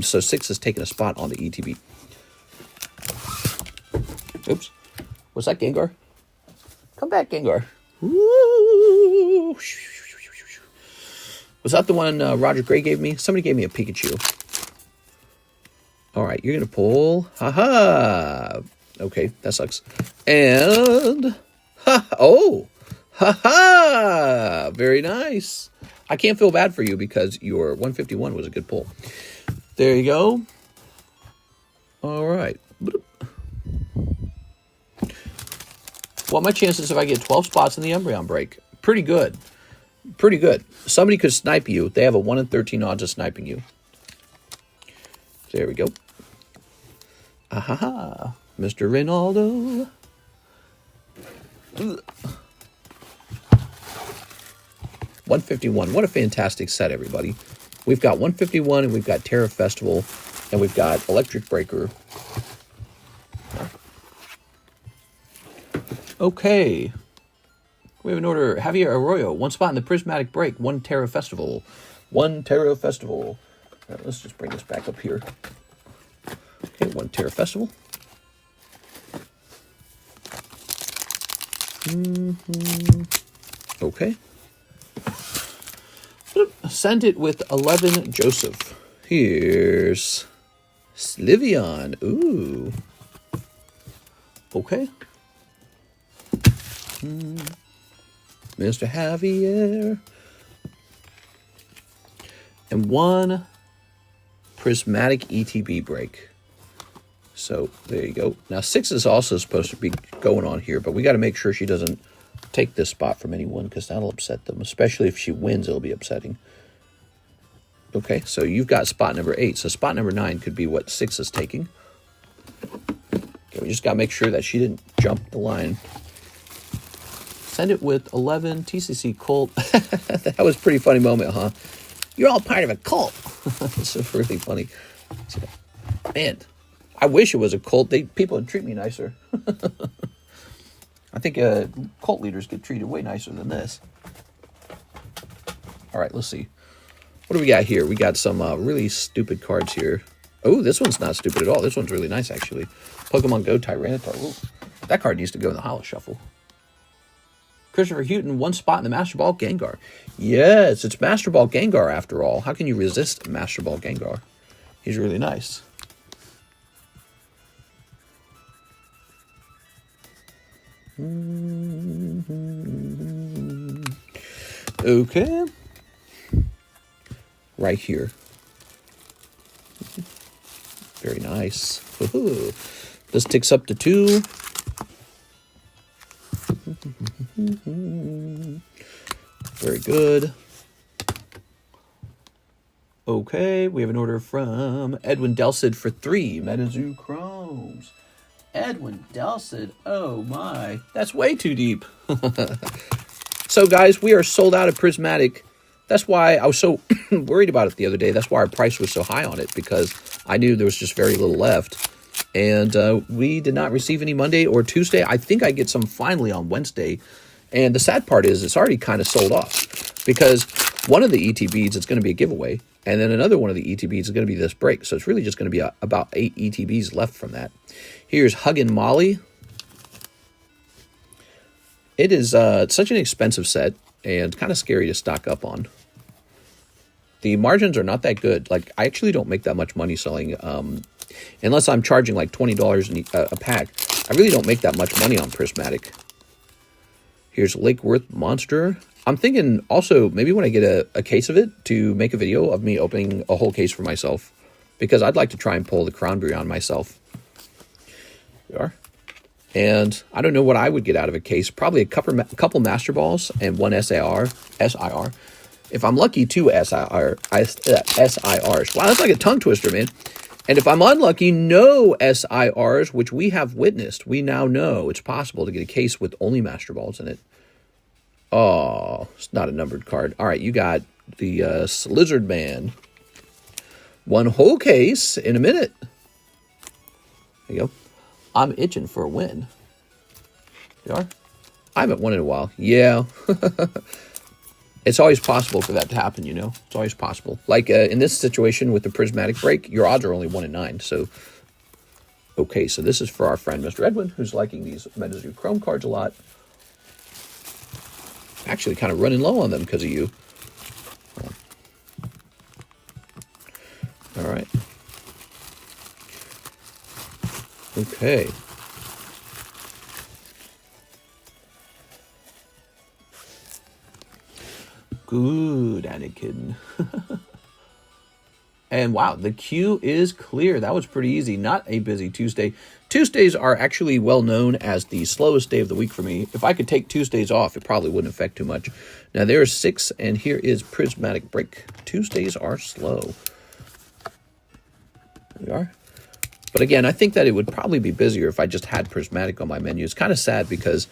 So 6 is taking a spot on the ETB. Oops. Was that Gengar? Come back, Gengar. Ooh. Was that the one Roger Gray gave me? Somebody gave me a Pikachu. All right, you're going to pull. Ha-ha. Okay, that sucks. And. Oh. Ha-ha. Very nice. I can't feel bad for you because your 151 was a good pull. There you go. All right. What are my chances if I get 12 spots in the Umbreon break? Pretty good. Pretty good. Somebody could snipe you. They have a 1 in 13 odds of sniping you. There we go. Ahaha. Mr. Reynaldo. 151. What a fantastic set, everybody. We've got 151, and we've got Terra Festival, and we've got Electric Breaker. Okay. We have an order. Javier Arroyo, 1 spot in the Prismatic Break, 1 Terra Festival. 1 Terra Festival. Right, let's just bring this back up here. Okay, 1 Terra Festival. Okay. Send it with 11 Joseph. Here's Slivion. Ooh. Okay. Mr. Javier. And 1 Prismatic ETB break. So there you go. Now 6 is also supposed to be going on here, but we got to make sure she doesn't take this spot from anyone because that'll upset them. Especially if she wins, it'll be upsetting. Okay, so you've got spot number 8. So spot number 9 could be what 6 is taking. Okay, we just got to make sure that she didn't jump the line. Send it with 11 TCC Colt. That was a pretty funny moment, huh? You're all part of a cult. It's really funny. Man, I wish it was a cult. People would treat me nicer. I think cult leaders get treated way nicer than this. All right, let's see. What do we got here? We got some really stupid cards here. Oh, this one's not stupid at all. This one's really nice, actually. Pokemon Go Tyranitar. Ooh. That card needs to go in the Holo Shuffle. Christopher Houghton, 1 spot in the Master Ball Gengar. Yes, it's Master Ball Gengar after all. How can you resist Master Ball Gengar? He's really nice. Okay. Right here. Very nice. This ticks up to 2. Very good. Okay, we have an order from Edwin Delcid for 3 MetaZoo Chromes. Edwin Delcid, oh my, that's way too deep. So guys, we are sold out of Prismatic. That's why I was so worried about it the other day. That's why our price was so high on it, because I knew there was just very little left. And we did not receive any Monday or Tuesday. I think I get some finally on Wednesday. And the sad part is it's already kind of sold off, because one of the ETBs is going to be a giveaway. And then another one of the ETBs is going to be this break. So it's really just going to be about 8 ETBs left from that. Here's Huggin' Molly. It is such an expensive set and kind of scary to stock up on. The margins are not that good. Like, I actually don't make that much money selling, unless I'm charging like $20 a pack. I really don't make that much money on Prismatic. Here's Lake Worth Monster. I'm thinking also maybe when I get a case of it to make a video of me opening a whole case for myself, because I'd like to try and pull the Umbreon myself. There we are. And I don't know what I would get out of a case. Probably a couple Master Balls and 1 SIR. If I'm lucky, 2 SIRs. Wow, that's like a tongue twister, man. And if I'm unlucky, no SIRs, which we have witnessed. We now know it's possible to get a case with only Master Balls in it. Oh, it's not a numbered card. All right, you got the Lizard Man. 1 whole case in a minute. There you go. I'm itching for a win. You are? I haven't won in a while. Yeah. It's always possible for that to happen, you know. It's always possible. Like in this situation with the Prismatic break, your odds are only 1 in 9. So, okay, so this is for our friend Mr. Edwin, who's liking these MetaZoo Chrome cards a lot. Actually kind of running low on them because of you. All right. Okay. Good, Anakin. And wow, the queue is clear. That was pretty easy. Not a busy Tuesday. Tuesdays are actually well known as the slowest day of the week for me. If I could take Tuesdays off, it probably wouldn't affect too much. Now there's 6, and here is Prismatic break. Tuesdays are slow. There we are. But again, I think that it would probably be busier if I just had Prismatic on my menu. It's kind of sad because,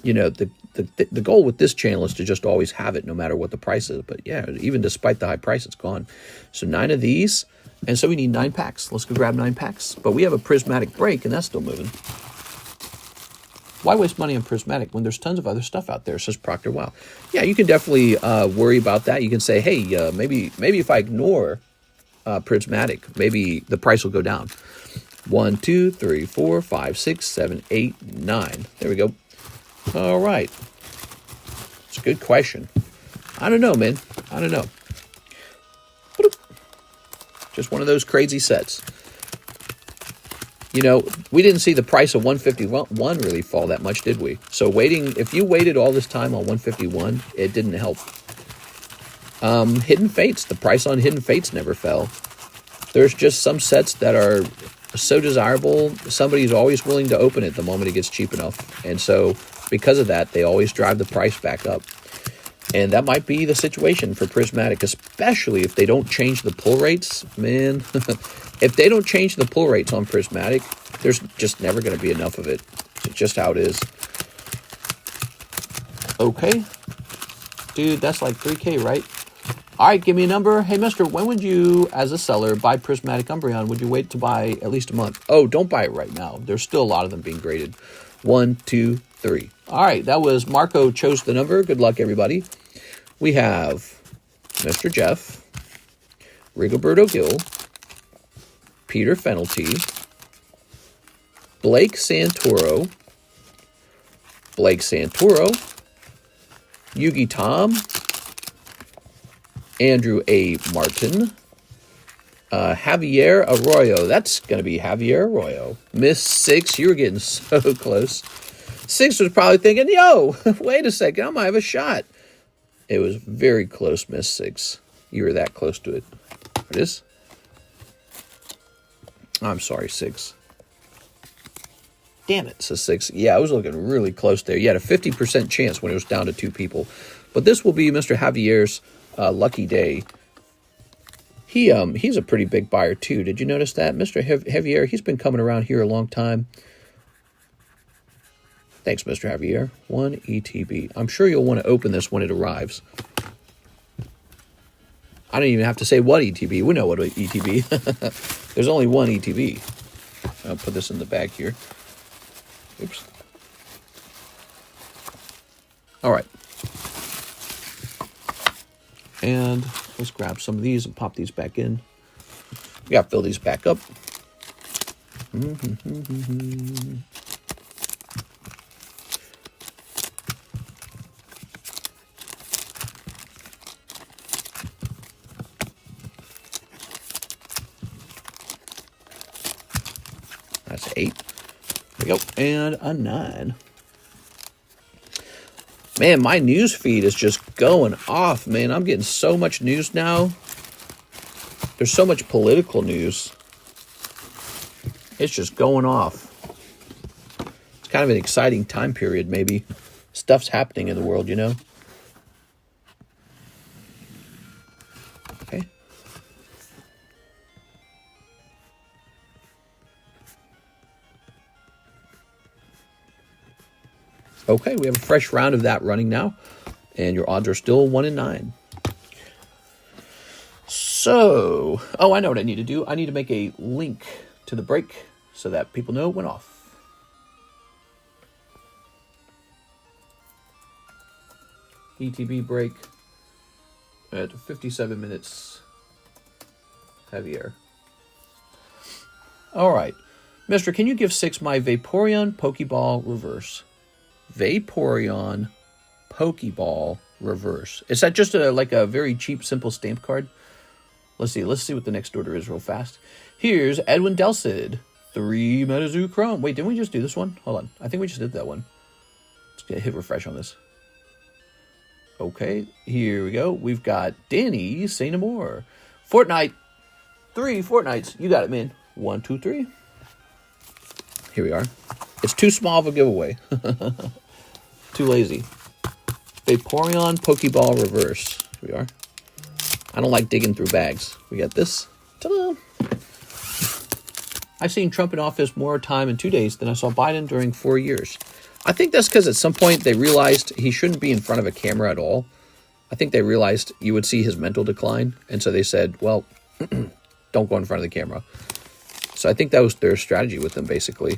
you know, the goal with this channel is to just always have it no matter what the price is. But yeah, even despite the high price, it's gone. So 9 of these, and so we need 9 packs. Let's go grab 9 packs. But we have a Prismatic break, and that's still moving. Why waste money on Prismatic when there's tons of other stuff out there, says Proctor Wow. Yeah, you can definitely worry about that. You can say, hey, maybe if I ignore Prismatic, maybe the price will go down. 1, 2, 3, 4, 5, 6, 7, 8, 9. There we go. All right. It's a good question. I don't know, man. I don't know. Just one of those crazy sets. You know, we didn't see the price of 151 really fall that much, did we? So if you waited all this time on 151, it didn't help. Hidden Fates. The price on Hidden Fates never fell. There's just some sets that are so desirable, somebody's always willing to open it the moment it gets cheap enough. And so because of that, they always drive the price back up. And that might be the situation for Prismatic, especially if they don't change the pull rates. Man, if they don't change the pull rates on Prismatic, there's just never going to be enough of it. It's just how it is. Okay. Dude, that's like 3K, right? All right, give me a number. Hey, mister, when would you, as a seller, buy Prismatic Umbreon? Would you wait to buy at least a month? Oh, don't buy it right now. There's still a lot of them being graded. 1, 2, 3. All right, that was Marco chose the number. Good luck, everybody. We have Mr. Jeff, Rigoberto Gil, Peter Fenelty, Blake Santoro, Blake Santoro, Yugi Tom, Andrew A. Martin, Javier Arroyo. That's going to be Javier Arroyo. Miss 6, you were getting so close. 6 was probably thinking, yo, wait a second, I might have a shot. It was very close, Miss 6. You were that close to it. There it is. I'm sorry, 6. Damn it, says 6. Yeah, I was looking really close there. You had a 50% chance when it was down to 2 people. But this will be Mr. Javier's lucky day. He's a pretty big buyer, too. Did you notice that? Mr. Javier, he's been coming around here a long time. Thanks, Mr. Javier. 1 ETB. I'm sure you'll want to open this when it arrives. I don't even have to say what ETB. We know what ETB. There's only 1 ETB. I'll put this in the bag here. Oops. All right. And let's grab some of these and pop these back in. We got to fill these back up. That's 8. There we go. And a 9. Man, my news feed is just going off, man. I'm getting so much news now. There's so much political news. It's just going off. It's kind of an exciting time period, maybe. Stuff's happening in the world, you know? Okay. Okay, we have a fresh round of that running now. And your odds are still 1 in 9. So, oh, I know what I need to do. I need to make a link to the break so that people know it went off. ETB break at 57 minutes. Javier. All right. Mister, can you give 6 my Vaporeon Pokeball reverse? Vaporeon Pokeball reverse. Is that just like a very cheap, simple stamp card? Let's see what the next order is real fast. Here's Edwin Delcid. 3 Metazoo Chrome. Wait, didn't we just do this one? Hold on. I think we just did that one. Let's get hit refresh on this. Okay, here we go. We've got Danny Say No More. Fortnite. 3 Fortnites. You got it, man. 1, 2, 3. Here we are. It's too small of a giveaway. Too lazy. Vaporeon Pokeball reverse. Here we are. I don't like digging through bags. We got this. Ta-da! I've seen Trump in office more time in 2 days than I saw Biden during 4 years. I think that's because at some point they realized he shouldn't be in front of a camera at all. I think they realized you would see his mental decline. And so they said, well, don't go in front of the camera. So I think that was their strategy with him, basically.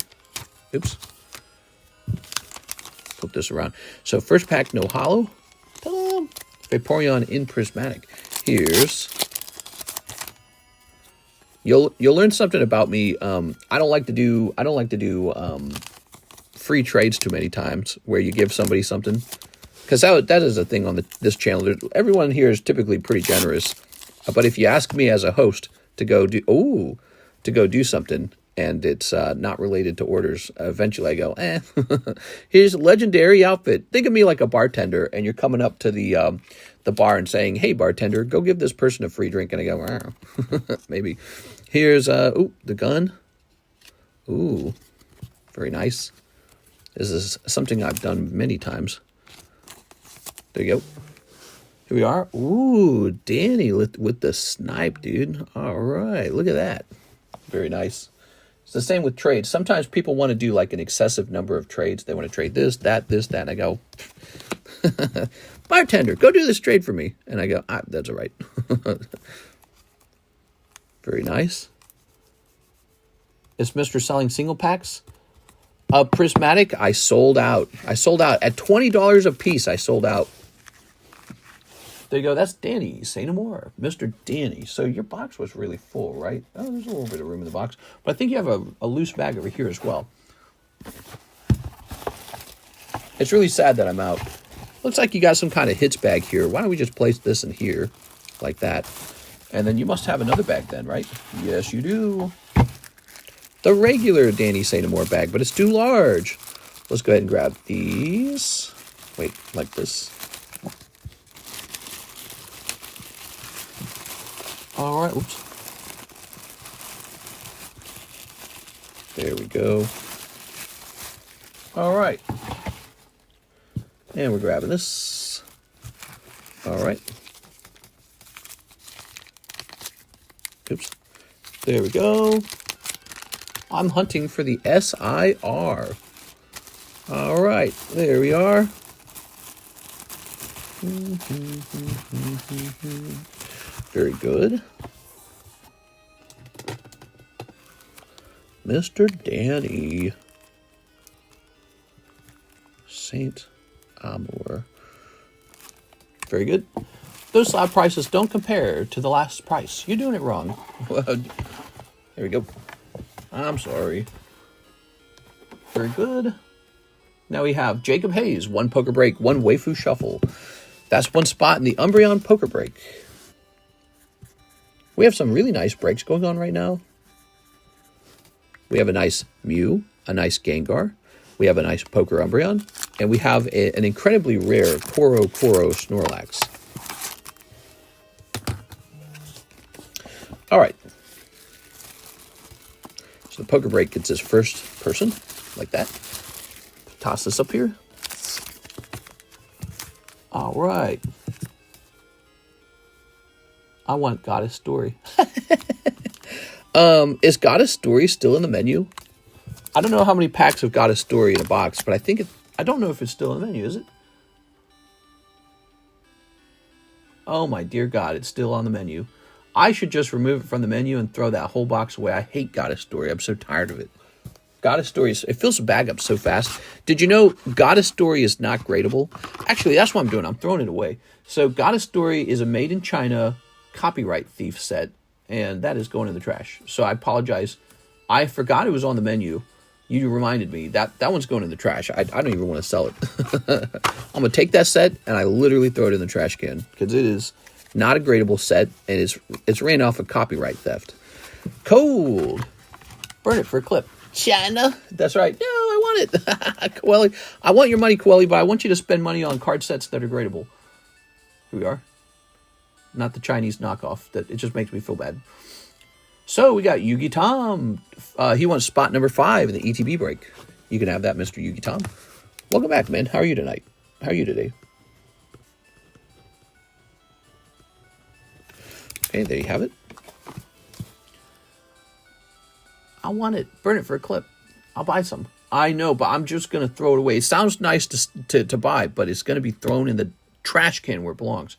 Oops. Flip this around. So first pack, no holo. Ta-da! Vaporeon in Prismatic. Here's... You'll learn something about me. I don't like to do free trades too many times where you give somebody something, because that is a thing on this channel. Everyone here is typically pretty generous, but if you ask me as a host to go do something and it's not related to orders, eventually I go, here's a legendary outfit. Think of me like a bartender, and you're coming up to the bar and saying, hey, bartender, go give this person a free drink. And I go, maybe. Here's, the gun. Ooh, very nice. This is something I've done many times. There you go. Here we are. Ooh, Danny with the snipe, dude. All right, look at that. Very nice. It's the same with trades. Sometimes people want to do like an excessive number of trades. They want to trade this, that, and I go, bartender, go do this trade for me. And I go, that's all right. Very nice. Is Mr. selling single packs? Prismatic, I sold out. At $20 a piece, I sold out. There you go. That's Danny. Say no more. Mr. Danny. So your box was really full, right? Oh, there's a little bit of room in the box. But I think you have a loose bag over here as well. It's really sad that I'm out. Looks like you got some kind of hits bag here. Why don't we just place this in here like that? And then you must have another bag then, right? Yes, you do. The regular Danny Say No More bag, but it's too large. Let's go ahead and grab these. Wait, like this. All right, oops. There we go. All right. And we're grabbing this. All right. Oops. There we go. I'm hunting for the SIR. All right. There we are. Very good. Mr. Danny. Saint Amour. Very good. Those slab prices don't compare to the last price. You're doing it wrong. There we go. I'm sorry. Very good. Now we have Jacob Hayes, 1 poker break, 1 waifu shuffle. That's 1 spot in the Umbreon poker break. We have some really nice breaks going on right now. We have a nice Mew, a nice Gengar. We have a nice poker Umbreon. And we have an incredibly rare Coro Coro Snorlax. All right. So the poker break gets his first person, like that. Toss this up here. All right. I want Goddess Story. Is Goddess Story still in the menu? I don't know how many packs of Goddess Story in a box, but I don't know if it's still in the menu, is it? Oh my dear God, it's still on the menu. I should just remove it from the menu and throw that whole box away. I hate Goddess Story. I'm so tired of it. Goddess Story, it fills the bag up so fast. Did you know Goddess Story is not gradable? Actually, that's what I'm doing. I'm throwing it away. So Goddess Story is a made in China copyright thief set, and that is going in the trash. So I apologize. I forgot it was on the menu. You reminded me. That one's going in the trash. I don't even want to sell it. I'm going to take that set, and I literally throw it in the trash can, because it is not a gradable set, and it's ran off of copyright theft. Cold. Burn it for a clip. China. That's right. No, I want it. Coeli. I want your money, Coeli, but I want you to spend money on card sets that are gradable. Here we are. Not the Chinese knockoff. It just makes me feel bad. So we got Yugi Tom. He wants spot number 5 in the ETB break. You can have that, Mr. Yugi Tom. Welcome back, man. How are you tonight? How are you today? Okay, there you have it. I want it. Burn it for a clip. I'll buy some. I know, but I'm just going to throw it away. It sounds nice to buy, but it's going to be thrown in the trash can where it belongs.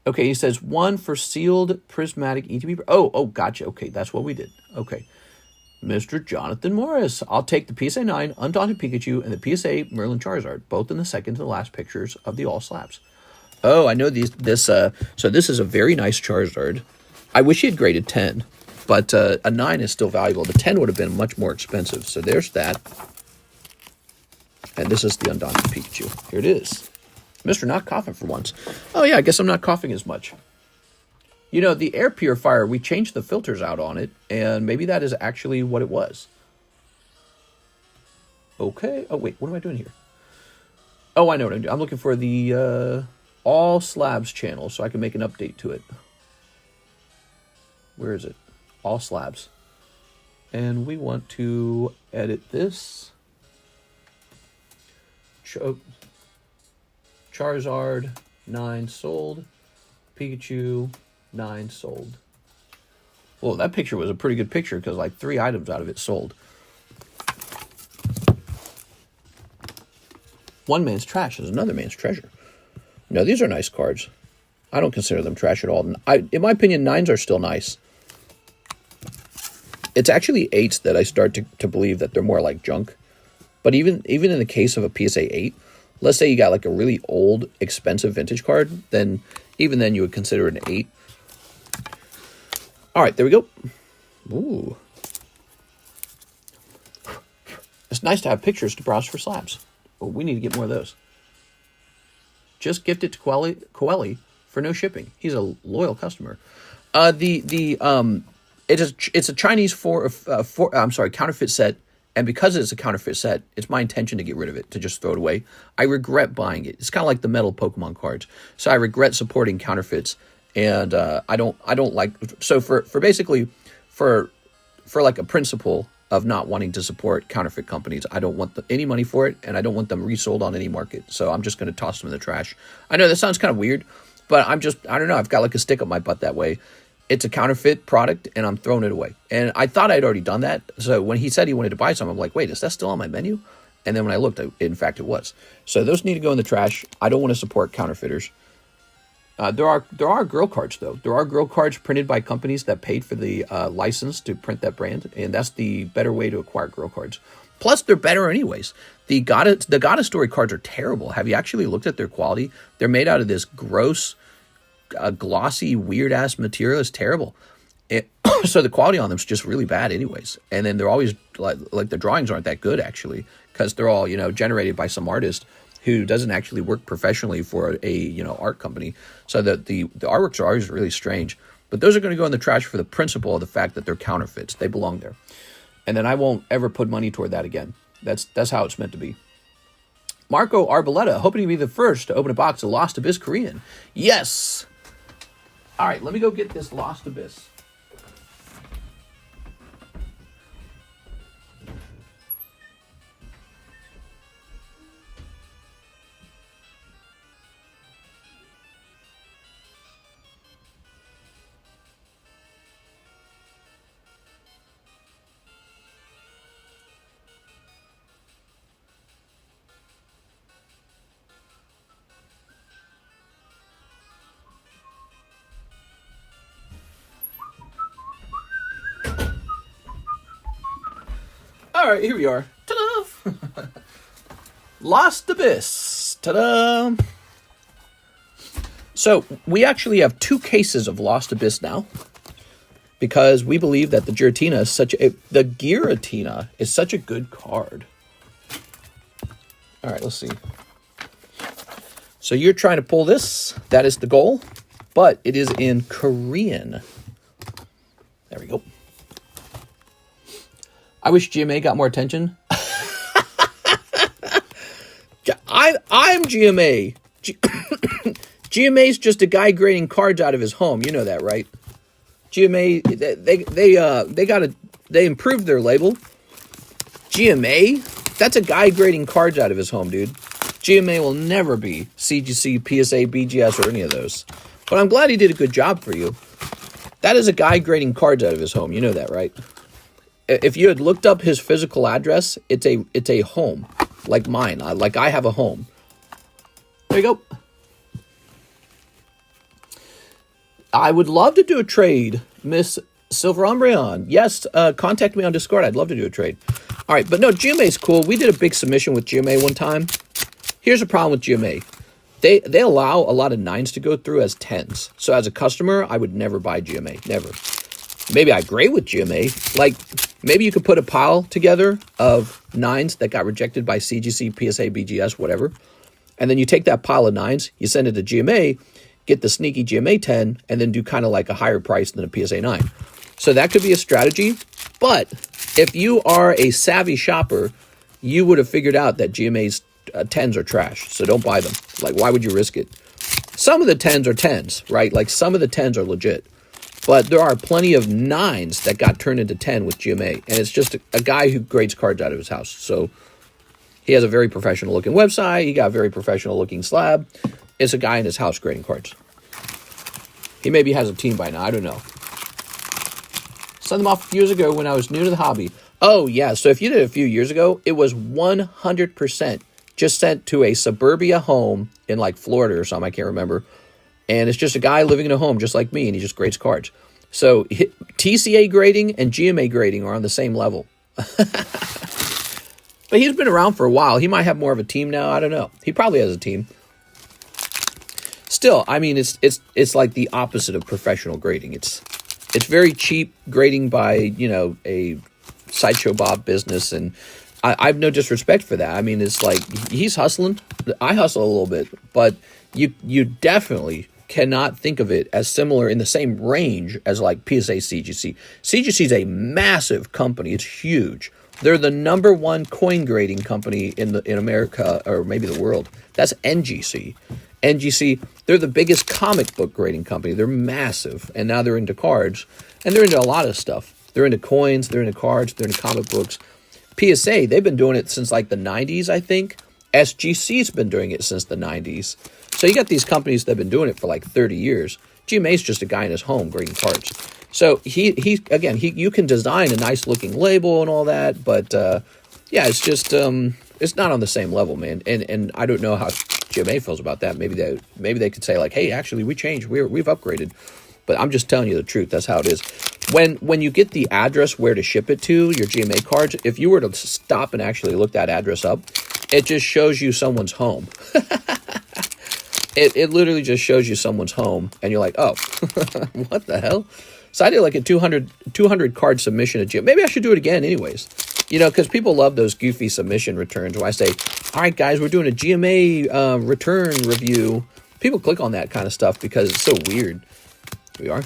Okay, he says 1 for sealed prismatic ETB. Oh, gotcha. Okay, that's what we did. Okay. Mr. Jonathan Morris. I'll take the PSA 9 Undaunted Pikachu and the PSA Merlin Charizard, both in the second to the last pictures of the all slabs. Oh, I know this. So this is a very nice Charizard. I wish he had graded 10, but a 9 is still valuable. The 10 would have been much more expensive. So there's that. And this is the Undaunted Pikachu. Here it is. Mr. Not Coughing for once. Oh, yeah, I guess I'm not coughing as much. You know, the air purifier, we changed the filters out on it, and maybe that is actually what it was. Okay. Oh, wait, what am I doing here? Oh, I know what I'm doing. I'm looking for the All Slabs channel so I can make an update to it. Where is it? All Slabs. And we want to edit this. Charizard, 9 sold. Pikachu, 9 sold. Well, that picture was a pretty good picture because like 3 items out of it sold. One man's trash is another man's treasure. No, these are nice cards. I don't consider them trash at all. In my opinion, 9s are still nice. It's actually 8s that I start to believe that they're more like junk. But even in the case of a PSA 8, let's say you got like a really old, expensive vintage card, then even then you would consider it an 8. All right, there we go. Ooh. It's nice to have pictures to browse for slabs. Well, we need to get more of those. Just gift it to Coeli for no shipping. He's a loyal customer. It's a Chinese counterfeit set, and because it's a counterfeit set, it's my intention to get rid of it, to just throw it away. I regret buying it. It's kind of like the metal Pokemon cards. So I regret supporting counterfeits, and I don't like. So for like a principle of not wanting to support counterfeit companies, I don't want any money for it, and I don't want them resold on any market. So I'm just going to toss them in the trash. I know that sounds kind of weird, but I don't know. I've got like a stick up my butt that way. It's a counterfeit product, and I'm throwing it away. And I thought I'd already done that. So when he said he wanted to buy some, I'm like, wait, is that still on my menu? And then when I looked, in fact, it was. So those need to go in the trash. I don't want to support counterfeiters. There are girl cards, though. There are girl cards printed by companies that paid for the license to print that brand, and that's the better way to acquire girl cards. Plus, they're better anyways. The Goddess Story cards are terrible. Have you actually looked at their quality? They're made out of this gross, glossy, weird-ass material. It's terrible. So the quality on them is just really bad anyways. And then they're always, like the drawings aren't that good, actually, because they're all, generated by some artist who doesn't actually work professionally for a art company. So the artworks are always really strange. But those are going to go in the trash for the principle of the fact that they're counterfeits. They belong there. And then I won't ever put money toward that again. That's how it's meant to be. Marco Arboleta, hoping to be the first to open a box of Lost Abyss Korean. Yes! All right, let me go get this Lost Abyss. All right, here we are. Ta-da! Lost Abyss. Ta-da! So we actually have 2 cases of Lost Abyss now, because we believe that the Giratina is such a good card. All right, let's see. So you're trying to pull this. That is the goal, but it is in Korean. There we go. I wish GMA got more attention. I'm GMA. GMA's just a guy grading cards out of his home. You know that, right? GMA, they improved their label. GMA, that's a guy grading cards out of his home, dude. GMA will never be CGC, PSA, BGS, or any of those. But I'm glad he did a good job for you. That is a guy grading cards out of his home. You know that, right? If you had looked up his physical address, it's a home, like mine. Like I have a home. There you go. I would love to do a trade, Miss Silver Umbreon. Yes, contact me on Discord. I'd love to do a trade. All right, but no, GMA's cool. We did a big submission with GMA one time. Here's the problem with GMA. They allow a lot of 9s to go through as 10s. So as a customer, I would never buy GMA. Never. Maybe I grade with GMA. Like, maybe you could put a pile together of 9s that got rejected by CGC, PSA, BGS, whatever. And then you take that pile of 9s, you send it to GMA, get the sneaky GMA 10, and then do kind of like a higher price than a PSA 9. So that could be a strategy. But if you are a savvy shopper, you would have figured out that GMA's 10s are trash. So don't buy them. Like, why would you risk it? Some of the 10s are 10s, right? Like, some of the 10s are legit. But there are plenty of 9s that got turned into 10 with GMA. And it's just a guy who grades cards out of his house. So he has a very professional looking website. He got a very professional looking slab. It's a guy in his house grading cards. He maybe has a team by now. I don't know. Sent them off a few years ago when I was new to the hobby. Oh, yeah. So if you did it a few years ago, it was 100% just sent to a suburbia home in like Florida or something. I can't remember. And it's just a guy living in a home just like me, and he just grades cards. So TCA grading and GMA grading are on the same level. But he's been around for a while. He might have more of a team now. I don't know. He probably has a team. Still, I mean, it's like the opposite of professional grading. It's very cheap grading by, a Sideshow Bob business, and I have no disrespect for that. I mean, it's like he's hustling. I hustle a little bit, but you definitely cannot think of it as similar in the same range as like PSA CGC. CGC is a massive company. It's huge. They're the #1 coin grading company in America, or maybe the world. That's NGC. NGC, they're the biggest comic book grading company. They're massive, and now they're into cards, and they're into a lot of stuff. They're into coins, they're into cards, they're into comic books. PSA, they've been doing it since like the 90s, I think. SGC's been doing it since the 90s. So you got these companies that have been doing it for like 30 years. GMA's just a guy in his home grading cards. So he you can design a nice looking label and all that, but yeah, it's just it's not on the same level, man. And I don't know how GMA feels about that. Maybe they could say like, hey, actually we changed, we've upgraded. But I'm just telling you the truth. That's how it is. When you get the address where to ship it to, your GMA cards, if you were to stop and actually look that address up, it just shows you someone's home. It literally just shows you someone's home, and you're like, oh, what the hell? So I did like a 200 card submission at GMA. Maybe I should do it again anyways. You know, because people love those goofy submission returns where I say, all right, guys, we're doing a GMA return review. People click on that kind of stuff because it's so weird. Here we are.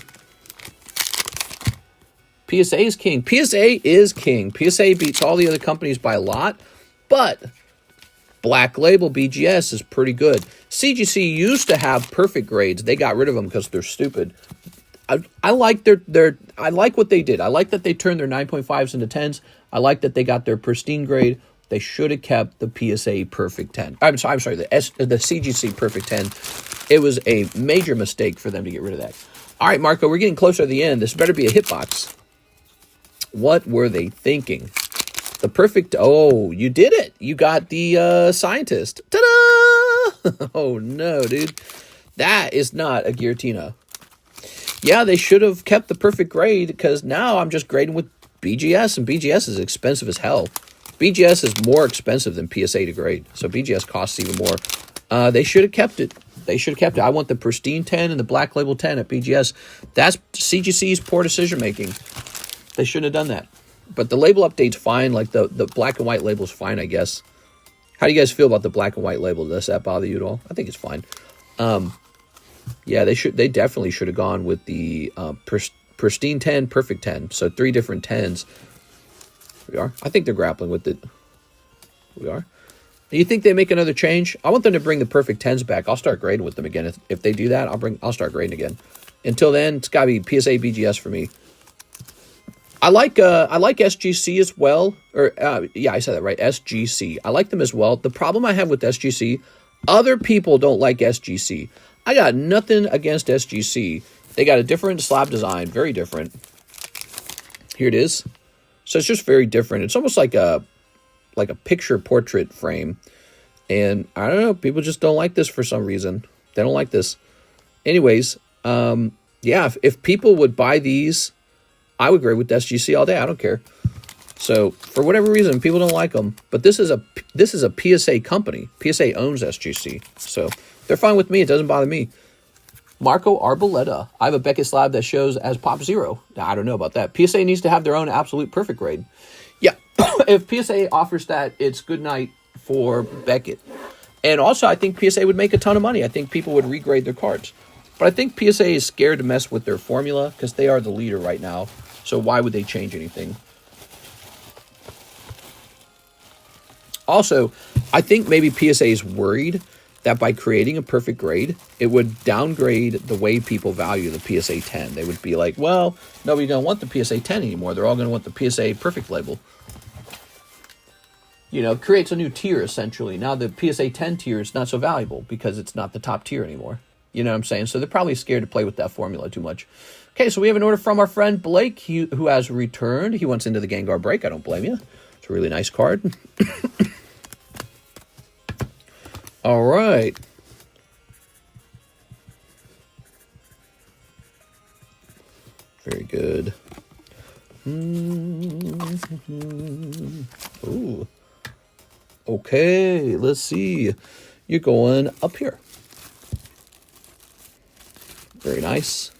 PSA is king. PSA is king. PSA beats all the other companies by a lot, but Black Label BGS is pretty good. CGC used to have perfect grades. They got rid of them because they're stupid. I like I like what they did. I like that they turned their 9.5s into 10s. I like that they got their pristine grade. They should have kept the PSA perfect 10. I'm sorry, the CGC perfect 10. It was a major mistake for them to get rid of that. All right, Marco, we're getting closer to the end. This better be a hitbox. What were they thinking? The perfect... Oh, you did it. You got the scientist. Ta-da! Oh, no, dude. That is not a Giratina. Yeah, they should have kept the perfect grade because now I'm just grading with BGS, and BGS is expensive as hell. BGS is more expensive than PSA to grade, so BGS costs even more. They should have kept it. They should have kept it. I want the pristine 10 and the Black Label 10 at BGS. That's CGC's poor decision making. They shouldn't have done that. But the label update's fine. Like the black and white label's fine, I guess. How do you guys feel about the black and white label? Does that bother you at all? I think it's fine. Yeah, they definitely should have gone with the pristine 10, perfect 10. So 3 different 10s. Here we are. I think they're grappling with it. Here we are. Do you think they make another change? I want them to bring the perfect 10s back. I'll start grading with them again. If they do that, I'll start grading again. Until then, it's gotta be PSA BGS for me. I like SGC as well. Or yeah, I said that right. SGC. I like them as well. The problem I have with SGC, other people don't like SGC. I got nothing against SGC. They got a different slab design, very different. Here it is. So it's just very different. It's almost like a picture portrait frame. And I don't know, people just don't like this for some reason. They don't like this. Anyways, yeah, if people would buy these, I would grade with SGC all day. I don't care. So for whatever reason, people don't like them. But this is a PSA company. PSA owns SGC. So they're fine with me. It doesn't bother me. Marco Arboleta. I have a Beckett slab that shows as Pop Zero. Now, I don't know about that. PSA needs to have their own absolute perfect grade. Yeah, if PSA offers that, it's good night for Beckett. And also, I think PSA would make a ton of money. I think people would regrade their cards. But I think PSA is scared to mess with their formula because they are the leader right now. So why would they change anything? Also, I think maybe PSA is worried that by creating a perfect grade, it would downgrade the way people value the PSA 10. They would be like, well, nobody's going to want the PSA 10 anymore. They're all going to want the PSA perfect label. You know, it creates a new tier, essentially. Now the PSA 10 tier is not so valuable because it's not the top tier anymore. You know what I'm saying? So they're probably scared to play with that formula too much. Okay, so we have an order from our friend Blake, who has returned. He wants into the Gengar break. I don't blame you. It's a really nice card. All right. Very good. Ooh. Okay, let's see. You're going up here. Very nice.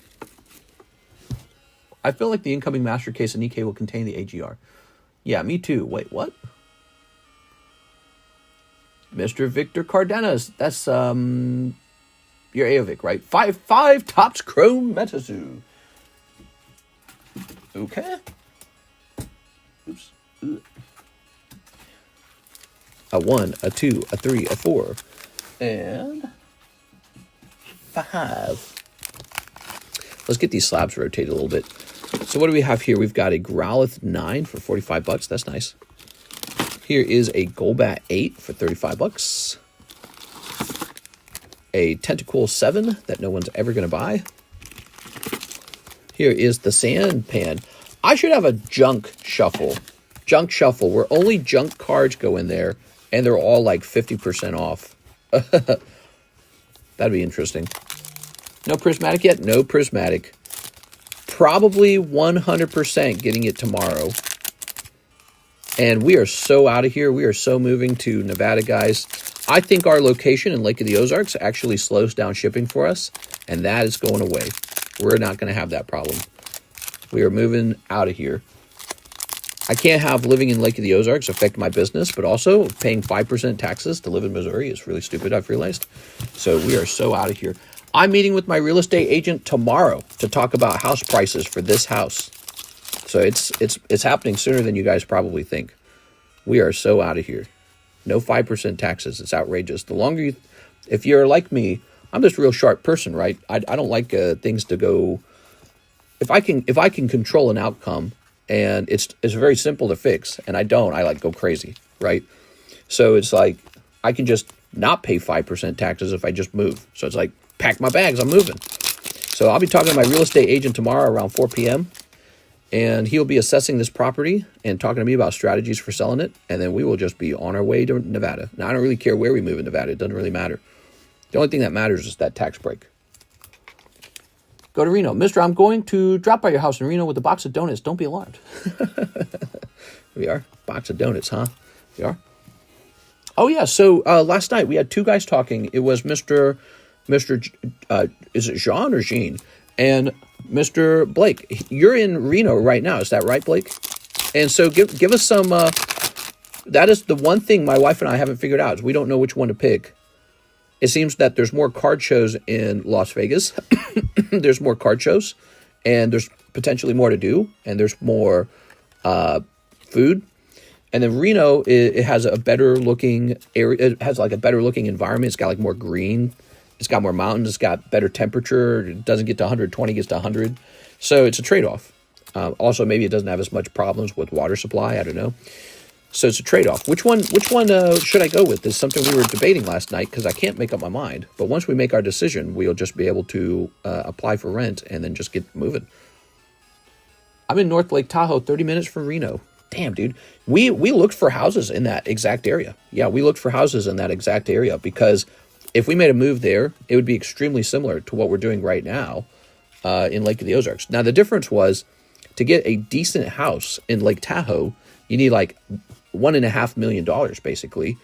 I feel like the incoming master case in EK will contain the AGR. Yeah, me too. Wait, what? Mr. Victor Cardenas. That's your Aovic, right? 5/5 Topps Chrome Metazu. Okay. Oops. A 1, a 2, a 3, a 4, and 5. Let's get these slabs rotated a little bit. So what do we have here? We've got a Growlithe 9 for 45 bucks. That's nice. Here is a Golbat 8 for 35 bucks. A Tentacool 7 that no one's ever going to buy. Here is the Sand Pan. I should have a junk shuffle. Junk shuffle where only junk cards go in there and they're all like 50% off. That'd be interesting. No prismatic yet? No prismatic. Probably 100% getting it tomorrow. And we are so out of here. We are so moving to Nevada, guys. I think our location in Lake of the Ozarks actually slows down shipping for us. And that is going away. We're not going to have that problem. We are moving out of here. I can't have living in Lake of the Ozarks affect my business, but also paying 5% taxes to live in Missouri is really stupid, I've realized. So we are so out of here. I'm meeting with my real estate agent tomorrow to talk about house prices for this house. So it's happening sooner than you guys probably think. We are so out of here. No 5% taxes. It's outrageous. The longer you, if you're like me, I'm just a real sharp person, right? I don't like things to go. If I can control an outcome and it's very simple to fix, and I like go crazy, right? So it's like I can just not pay 5% taxes if I just move. So it's like pack my bags, I'm moving. So I'll be talking to my real estate agent tomorrow around 4 p.m. And he'll be assessing this property and talking to me about strategies for selling it. And then we will just be on our way to Nevada. Now, I don't really care where we move in Nevada. It doesn't really matter. The only thing that matters is that tax break. Go to Reno. Mister, I'm going to drop by your house in Reno with a box of donuts. Don't be alarmed. We are. Box of donuts, huh? We are. Oh, yeah. So last night we had two guys talking. It was Mr. Is it Jean or Jean? And Mr. Blake, you're in Reno right now. Is that right, Blake? And so give us some, that is the one thing my wife and I haven't figured out is we don't know which one to pick. It seems that there's more card shows in Las Vegas. There's more card shows and there's potentially more to do. And there's more food. And then Reno, it has a better looking area. It has like a better looking environment. It's got like more green. It's got more mountains. It's got better temperature. It doesn't get to 120, gets to 100. So it's a trade-off. Also, maybe it doesn't have as much problems with water supply. I don't know. So it's a trade-off. Which one should I go with? Is something we were debating last night because I can't make up my mind. But once we make our decision, we'll just be able to apply for rent and then just get moving. I'm in North Lake Tahoe, 30 minutes from Reno. Damn, dude. We looked for houses in that exact area. Yeah, we looked for houses in that exact area because if we made a move there, it would be extremely similar to what we're doing right now in Lake of the Ozarks. Now, the difference was to get a decent house in Lake Tahoe, you need like $1.5 million, basically.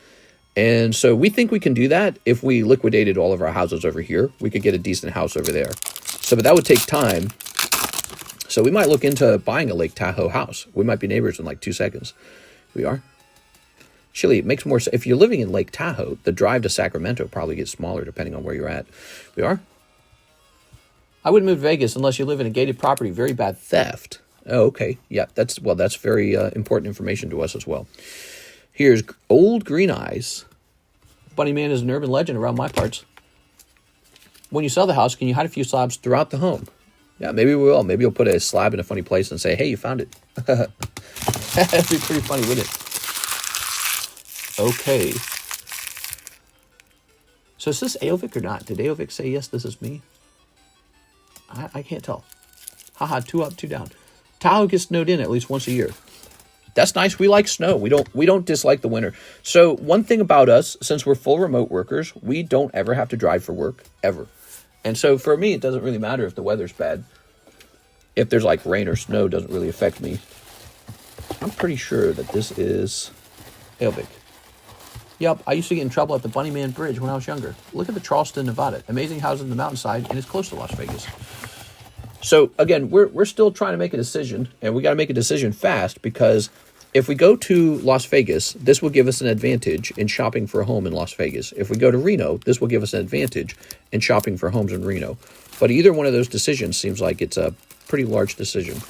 And so we think we can do that if we liquidated all of our houses over here. We could get a decent house over there. So, but that would take time. So we might look into buying a Lake Tahoe house. We might be neighbors in like 2 seconds. We are. Chile, it makes more sense. If you're living in Lake Tahoe, the drive to Sacramento probably gets smaller depending on where you're at. We are? I wouldn't move to Vegas unless you live in a gated property. Very bad theft. Oh, okay. Yeah, that's very important information to us as well. Here's Old Green Eyes. Bunny Man is an urban legend around my parts. When you sell the house, can you hide a few slabs throughout the home? Yeah, maybe we will. Maybe you'll put a slab in a funny place and say, hey, you found it. That'd be pretty funny, wouldn't it? Okay. So is this Aovic or not? Did Aovic say, yes, this is me? I can't tell. Haha, 2 up, 2 down. Tahoe gets snowed in at least once a year. That's nice. We like snow. We don't dislike the winter. So one thing about us, since we're full remote workers, we don't ever have to drive for work, ever. And so for me, it doesn't really matter if the weather's bad. If there's like rain or snow, it doesn't really affect me. I'm pretty sure that this is Aovic. Yep, I used to get in trouble at the Bunnyman Bridge when I was younger. Look at the Charleston, Nevada. Amazing housing in the mountainside, and it's close to Las Vegas. So, again, we're still trying to make a decision, and we got to make a decision fast because if we go to Las Vegas, this will give us an advantage in shopping for a home in Las Vegas. If we go to Reno, this will give us an advantage in shopping for homes in Reno. But either one of those decisions seems like it's a pretty large decision.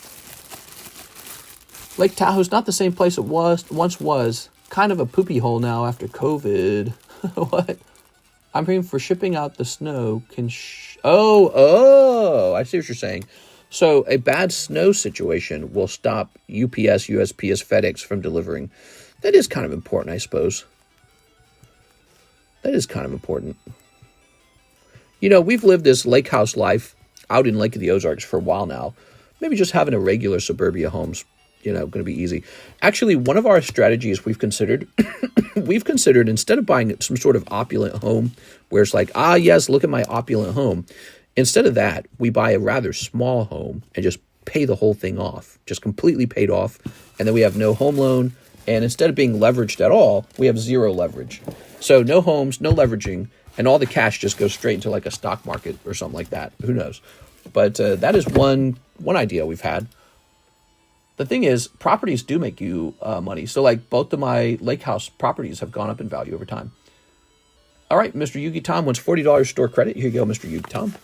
Lake Tahoe's not the same place it once was. Kind of a poopy hole now after COVID. What? I'm paying for shipping out the snow. Oh, I see what you're saying. So a bad snow situation will stop UPS, USPS, FedEx from delivering. That is kind of important, I suppose. That is kind of important. You know, we've lived this lake house life out in Lake of the Ozarks for a while now. Maybe just having a regular suburbia home's, you know, going to be easy. Actually, one of our strategies we've considered, instead of buying some sort of opulent home where it's like, yes, look at my opulent home. Instead of that, we buy a rather small home and just pay the whole thing off, just completely paid off. And then we have no home loan. And instead of being leveraged at all, we have zero leverage. So no homes, no leveraging, and all the cash just goes straight into like a stock market or something like that. Who knows? But that is one idea we've had. The thing is, properties do make you money. So like both of my lake house properties have gone up in value over time. All right, Mr. Yugi Tom wants $40 store credit. Here you go, Mr. Yugi Tom.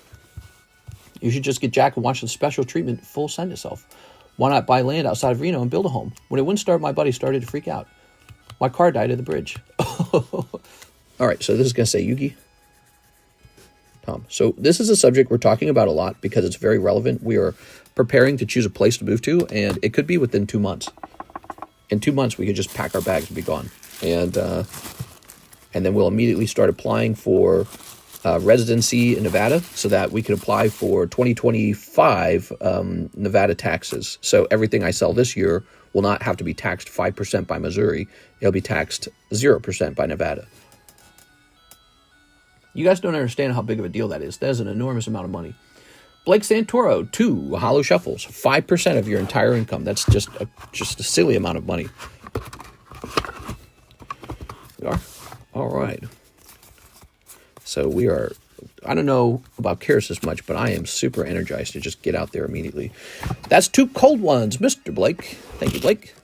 You should just get Jack and watch the special treatment full send itself. Why not buy land outside of Reno and build a home? When it wouldn't start, my buddy started to freak out. My car died at the bridge. All right, so this is going to say Yugi Tom. So this is a subject we're talking about a lot because it's very relevant. We are preparing to choose a place to move to, and it could be within 2 months. In 2 months, we could just pack our bags and be gone. And then we'll immediately start applying for residency in Nevada so that we can apply for 2025 Nevada taxes. So everything I sell this year will not have to be taxed 5% by Missouri. It'll be taxed 0% by Nevada. You guys don't understand how big of a deal that is. That is an enormous amount of money. Blake Santoro, 2 Holo Shuffles, 5% of your entire income. That's just a silly amount of money. We are? All right. So we are, I don't know about Karis as much, but I am super energized to just get out there immediately. That's 2 cold ones, Mr. Blake. Thank you, Blake.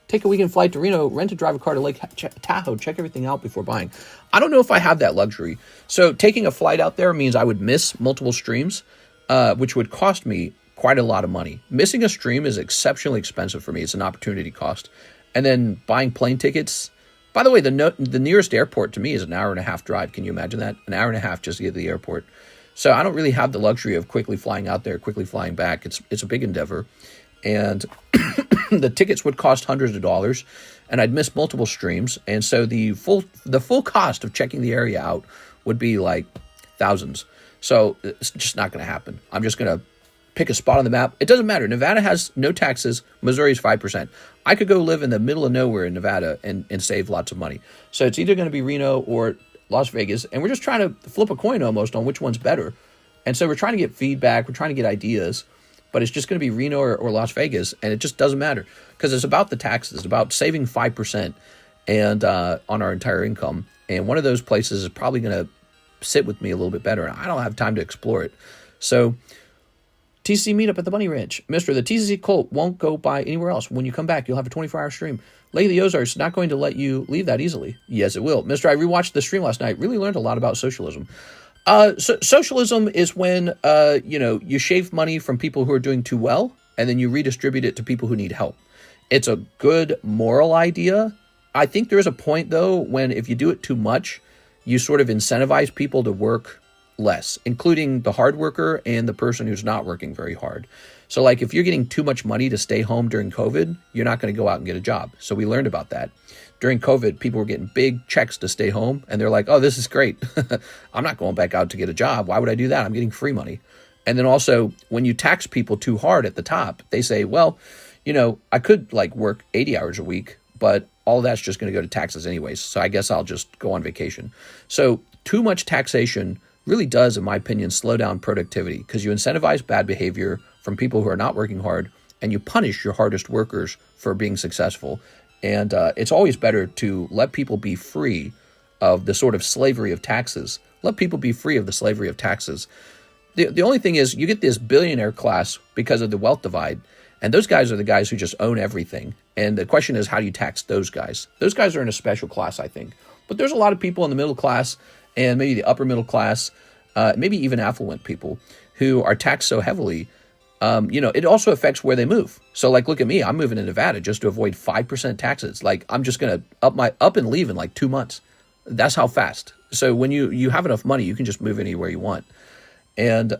Take a weekend flight to Reno, rent a drive a car to Lake Tahoe, check everything out before buying. I don't know if I have that luxury. So taking a flight out there means I would miss multiple streams, which would cost me quite a lot of money. Missing a stream is exceptionally expensive for me. It's an opportunity cost. And then buying plane tickets. By the way, the nearest airport to me is an hour and a half drive. Can you imagine that? An hour and a half just to get to the airport. So I don't really have the luxury of quickly flying out there, quickly flying back. It's a big endeavor. And the tickets would cost hundreds of dollars, and I'd miss multiple streams. And so the full cost of checking the area out would be like thousands. So it's just not going to happen. I'm just going to pick a spot on the map. It doesn't matter. Nevada has no taxes. Missouri's 5%. I could go live in the middle of nowhere in Nevada and save lots of money. So it's either going to be Reno or Las Vegas. And we're just trying to flip a coin almost on which one's better. And so we're trying to get feedback. We're trying to get ideas. But it's just going to be Reno or Las Vegas. And it just doesn't matter. Because it's about the taxes. It's about saving 5% and on our entire income. And one of those places is probably going to sit with me a little bit better. And I don't have time to explore it. So TCC meetup at the Bunny Ranch. Mister, the TCC cult won't go by anywhere else. When you come back, you'll have a 24-hour stream. Lake of the Ozarks is not going to let you leave that easily. Yes, it will. Mister, I rewatched the stream last night. Really learned a lot about socialism. Socialism is when, you shave money from people who are doing too well, and then you redistribute it to people who need help. It's a good moral idea. I think there is a point, though, when if you do it too much, you sort of incentivize people to work less, including the hard worker and the person who's not working very hard. So like if you're getting too much money to stay home during COVID, you're not going to go out and get a job. So we learned about that. During COVID, people were getting big checks to stay home and they're like, oh, this is great. I'm not going back out to get a job. Why would I do that? I'm getting free money. And then also when you tax people too hard at the top, they say, well, I could work 80 hours a week, but all that's just going to go to taxes anyways. So I guess I'll just go on vacation. So too much taxation really does, in my opinion, slow down productivity because you incentivize bad behavior from people who are not working hard and you punish your hardest workers for being successful. And it's always better to let people be free of the sort of slavery of taxes. Let people be free of the slavery of taxes. The only thing is you get this billionaire class because of the wealth divide. And those guys are the guys who just own everything. And the question is, how do you tax those guys? Those guys are in a special class, I think. But there's a lot of people in the middle class and maybe the upper middle class, maybe even affluent people who are taxed so heavily. It also affects where they move. So like, look at me, I'm moving to Nevada just to avoid 5% taxes. Like, I'm just going to up and leave in like 2 months. That's how fast. So when you have enough money, you can just move anywhere you want. And,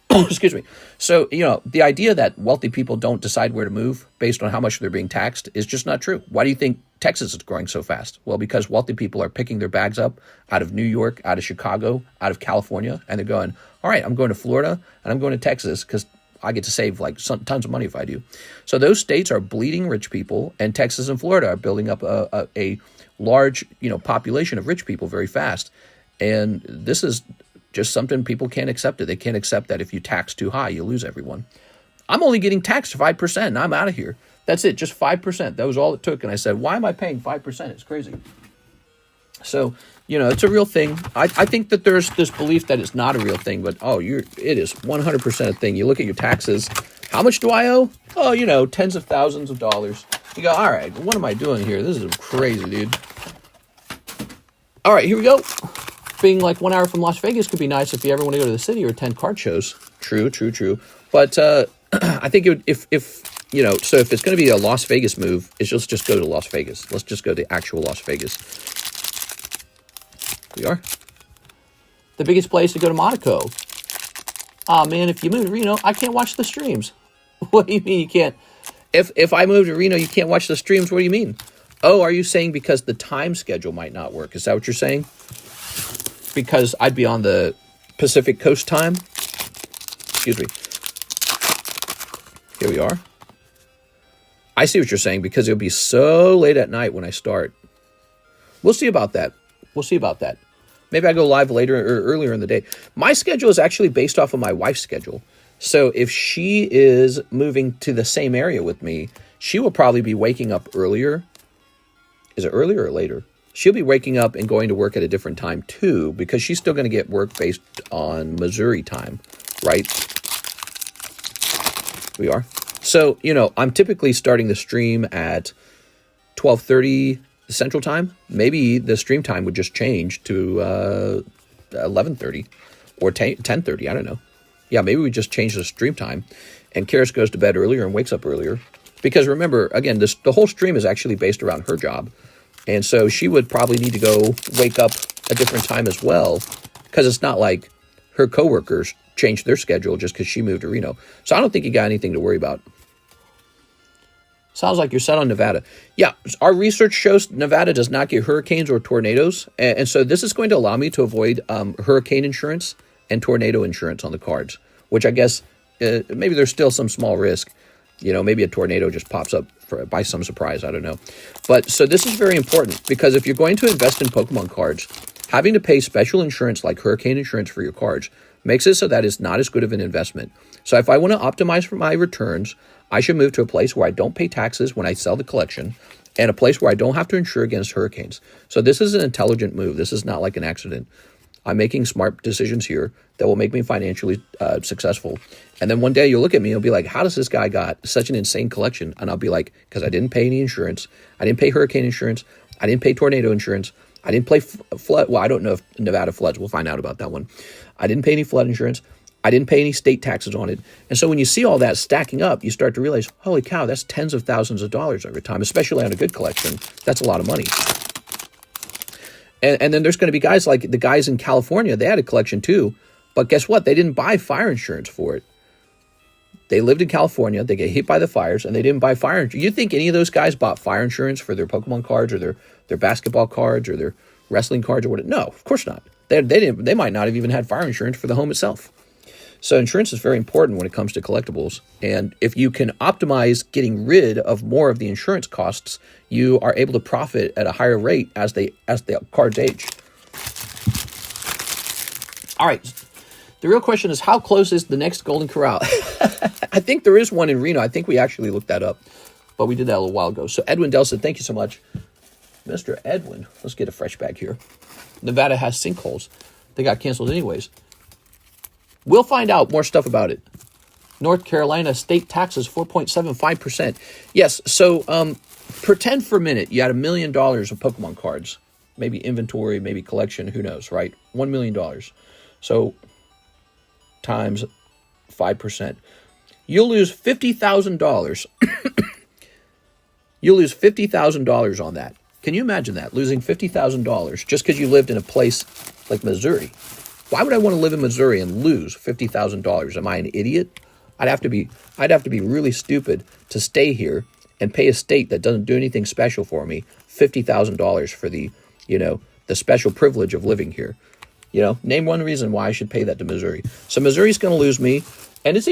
excuse me. So, the idea that wealthy people don't decide where to move based on how much they're being taxed is just not true. Why do you think Texas is growing so fast? Well, because wealthy people are picking their bags up out of New York, out of Chicago, out of California, and they're going, all right, I'm going to Florida and I'm going to Texas because I get to save like tons of money if I do. So those states are bleeding rich people, and Texas and Florida are building up a large, population of rich people very fast. And this is just something people can't accept. They can't accept that if you tax too high, you lose everyone. I'm only getting taxed 5%, and I'm out of here. That's it, just 5%. That was all it took. And I said, why am I paying 5%? It's crazy. So, it's a real thing. I think that there's this belief that it's not a real thing, but it is 100% a thing. You look at your taxes. How much do I owe? Oh, tens of thousands of dollars. You go, all right, what am I doing here? This is crazy, dude. All right, here we go. Being like 1 hour from Las Vegas could be nice if you ever want to go to the city or attend card shows. True. But I think if it's going to be a Las Vegas move, it's just go to Las Vegas. Let's just go to actual Las Vegas. We are. The biggest place to go to Monaco. Oh, man, if you move to Reno, I can't watch the streams. What do you mean you can't? If I move to Reno, you can't watch the streams? What do you mean? Oh, are you saying because the time schedule might not work? Is that what you're saying? Because I'd be on the Pacific Coast time? Excuse me. Here we are. I see what you're saying, because it'll be so late at night when I start. We'll see about that. Maybe I go live later or earlier in the day. My schedule is actually based off of my wife's schedule. So if she is moving to the same area with me, she will probably be waking up earlier. Is it earlier or later? She'll be waking up and going to work at a different time too, because she's still going to get work based on Missouri time, right? We are. So, I'm typically starting the stream at 12:30 Central Time. Maybe the stream time would just change to 11:30 or 10:30. I don't know. Yeah, maybe we just change the stream time, and Karis goes to bed earlier and wakes up earlier. Because remember, again, the whole stream is actually based around her job. And so she would probably need to go wake up a different time as well, because it's not like her coworkers changed their schedule just because she moved to Reno. So I don't think you got anything to worry about. Sounds like you're set on Nevada. Yeah, our research shows Nevada does not get hurricanes or tornadoes. And so this is going to allow me to avoid hurricane insurance and tornado insurance on the cards, which I guess maybe there's still some small risk. Maybe a tornado just pops up by some surprise. I don't know. But so this is very important, because if you're going to invest in Pokemon cards, having to pay special insurance like hurricane insurance for your cards makes it so that it's not as good of an investment. So if I want to optimize for my returns, I should move to a place where I don't pay taxes when I sell the collection, and a place where I don't have to insure against hurricanes. So this is an intelligent move. This is not like an accident. I'm making smart decisions here that will make me financially successful. And then one day you'll look at me and you'll be like, how does this guy got such an insane collection? And I'll be like, because I didn't pay any insurance. I didn't pay hurricane insurance. I didn't pay tornado insurance. I didn't pay flood. Well, I don't know if Nevada floods. We'll find out about that one. I didn't pay any flood insurance. I didn't pay any state taxes on it. And so when you see all that stacking up, you start to realize, holy cow, that's tens of thousands of dollars over time, especially on a good collection. That's a lot of money. And then there's going to be guys like the guys in California. They had a collection too. But guess what? They didn't buy fire insurance for it. They lived in California. They get hit by the fires, and they didn't buy fire insurance. You think any of those guys bought fire insurance for their Pokemon cards or their basketball cards or their wrestling cards or what? No, of course not. They didn't. They might not have even had fire insurance for the home itself. So insurance is very important when it comes to collectibles. And if you can optimize getting rid of more of the insurance costs, you are able to profit at a higher rate as the cards age. All right. The real question is, how close is the next Golden Corral? I think there is one in Reno. I think we actually looked that up, but we did that a little while ago. So Edwin Dell said, thank you so much. Mr. Edwin, let's get a fresh bag here. Nevada has sinkholes. They got canceled anyways. We'll find out more stuff about it. North Carolina state taxes 4.75%. Yes, so pretend for a minute you had $1 million of Pokemon cards. Maybe inventory, maybe collection, who knows, right? $1 million. So times 5%. You'll lose $50,000. You'll lose $50,000 on that. Can you imagine that? Losing $50,000 just because you lived in a place like Missouri. Why would I want to live in Missouri and lose $50,000? Am I an idiot? I'd have to be really stupid to stay here and pay a state that doesn't do anything special for me $50,000 for the, the special privilege of living here. Name one reason why I should pay that to Missouri. So Missouri's going to lose me, and it's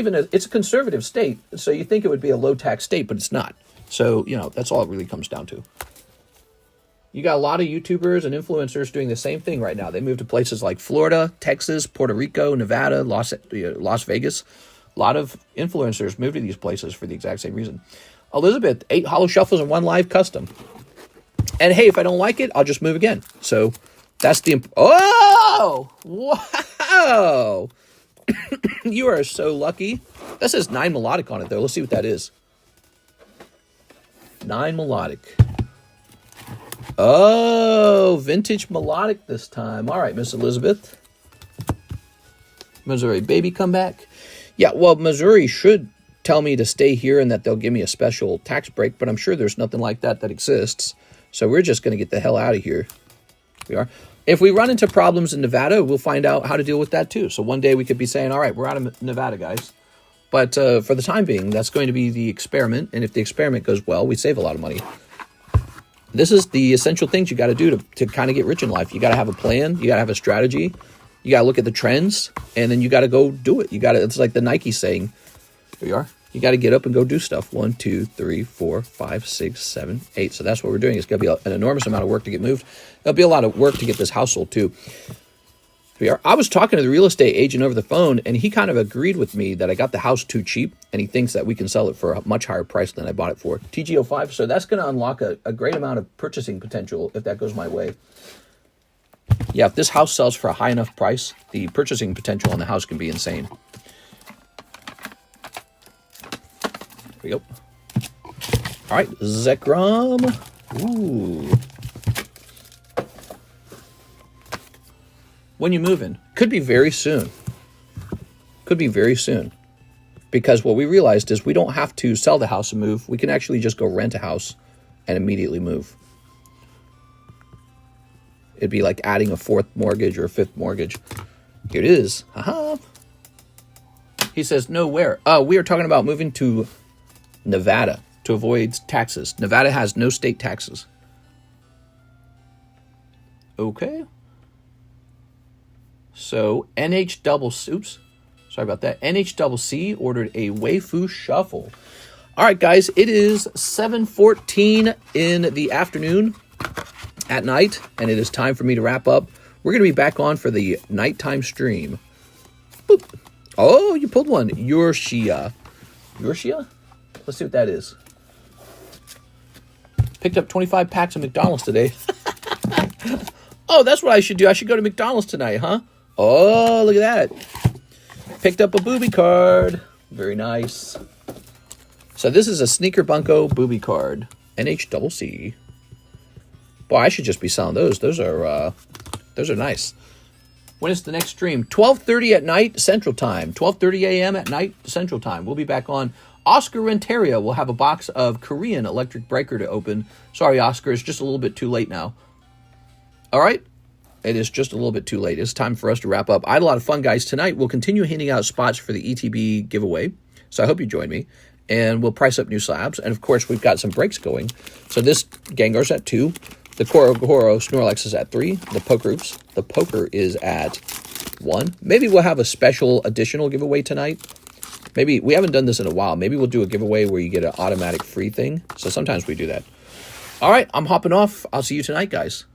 a conservative state, so you think it would be a low tax state, but it's not. So, that's all it really comes down to. You got a lot of YouTubers and influencers doing the same thing right now. They moved to places like Florida, Texas, Puerto Rico, Nevada, Las Vegas. A lot of influencers moved to these places for the exact same reason. Elizabeth, 8 holo shuffles and 1 live custom. And hey, if I don't like it, I'll just move again. So that's the... Oh! Wow! You are so lucky. That says 9 melodic on it, though. Let's see what that is. 9 melodic. Oh, vintage melodic this time. All right, Miss Elizabeth. Missouri baby comeback. Yeah, well, Missouri should tell me to stay here and that they'll give me a special tax break, but I'm sure there's nothing like that exists. So we're just going to get the hell out of here. We are. If we run into problems in Nevada, we'll find out how to deal with that too. So one day we could be saying, all right, we're out of Nevada, guys. But for the time being, that's going to be the experiment. And if the experiment goes well, we save a lot of money. This is the essential things you got to do to kind of get rich in life. You got to have a plan. You got to have a strategy. You got to look at the trends, and then you got to go do it. It's like the Nike saying, here you are. You got to get up and go do stuff. 1, 2, 3, 4, 5, 6, 7, 8. So that's what we're doing. It's going to be an enormous amount of work to get moved. It'll be a lot of work to get this house sold too. I was talking to the real estate agent over the phone, and he kind of agreed with me that I got the house too cheap, and he thinks that we can sell it for a much higher price than I bought it for. TG05, so that's going to unlock a great amount of purchasing potential if that goes my way. Yeah, if this house sells for a high enough price, the purchasing potential on the house can be insane. There we go. All right, Zekrom. Ooh. When you moving? Could be very soon. Could be very soon. Because what we realized is we don't have to sell the house and move. We can actually just go rent a house and immediately move. It'd be like adding a 4th mortgage or a 5th mortgage. Here it is. Haha. He says, no, where? We are talking about moving to Nevada to avoid taxes. Nevada has no state taxes. Okay. So, oops, sorry about that. NHCC ordered a Waifu Shuffle. All right, guys, it is 7:14 in the afternoon at night, and it is time for me to wrap up. We're going to be back on for the nighttime stream. Boop. Oh, you pulled one. Urshia. Urshia? Let's see what that is. Picked up 25 packs of McDonald's today. Oh, that's what I should do. I should go to McDonald's tonight, huh? Oh, look at that. Picked up a booby card. Very nice. So this is a Sneaker Bunko booby card. NHCC. Boy, I should just be selling those. Those are nice. When is the next stream? 12:30 at night Central Time. 12:30 a.m. at night Central Time. We'll be back on. Oscar Renteria will have a box of Korean electric breaker to open. Sorry, Oscar. It's just a little bit too late now. All right. It is just a little bit too late. It's time for us to wrap up. I had a lot of fun, guys. Tonight, we'll continue handing out spots for the ETB giveaway. So I hope you join me. And we'll price up new slabs. And, of course, we've got some breaks going. So this Gengar's at 2. The Coro Coro Snorlax is at 3. The Poker is at 1. Maybe we'll have a special additional giveaway tonight. Maybe we haven't done this in a while. Maybe we'll do a giveaway where you get an automatic free thing. So sometimes we do that. All right, I'm hopping off. I'll see you tonight, guys.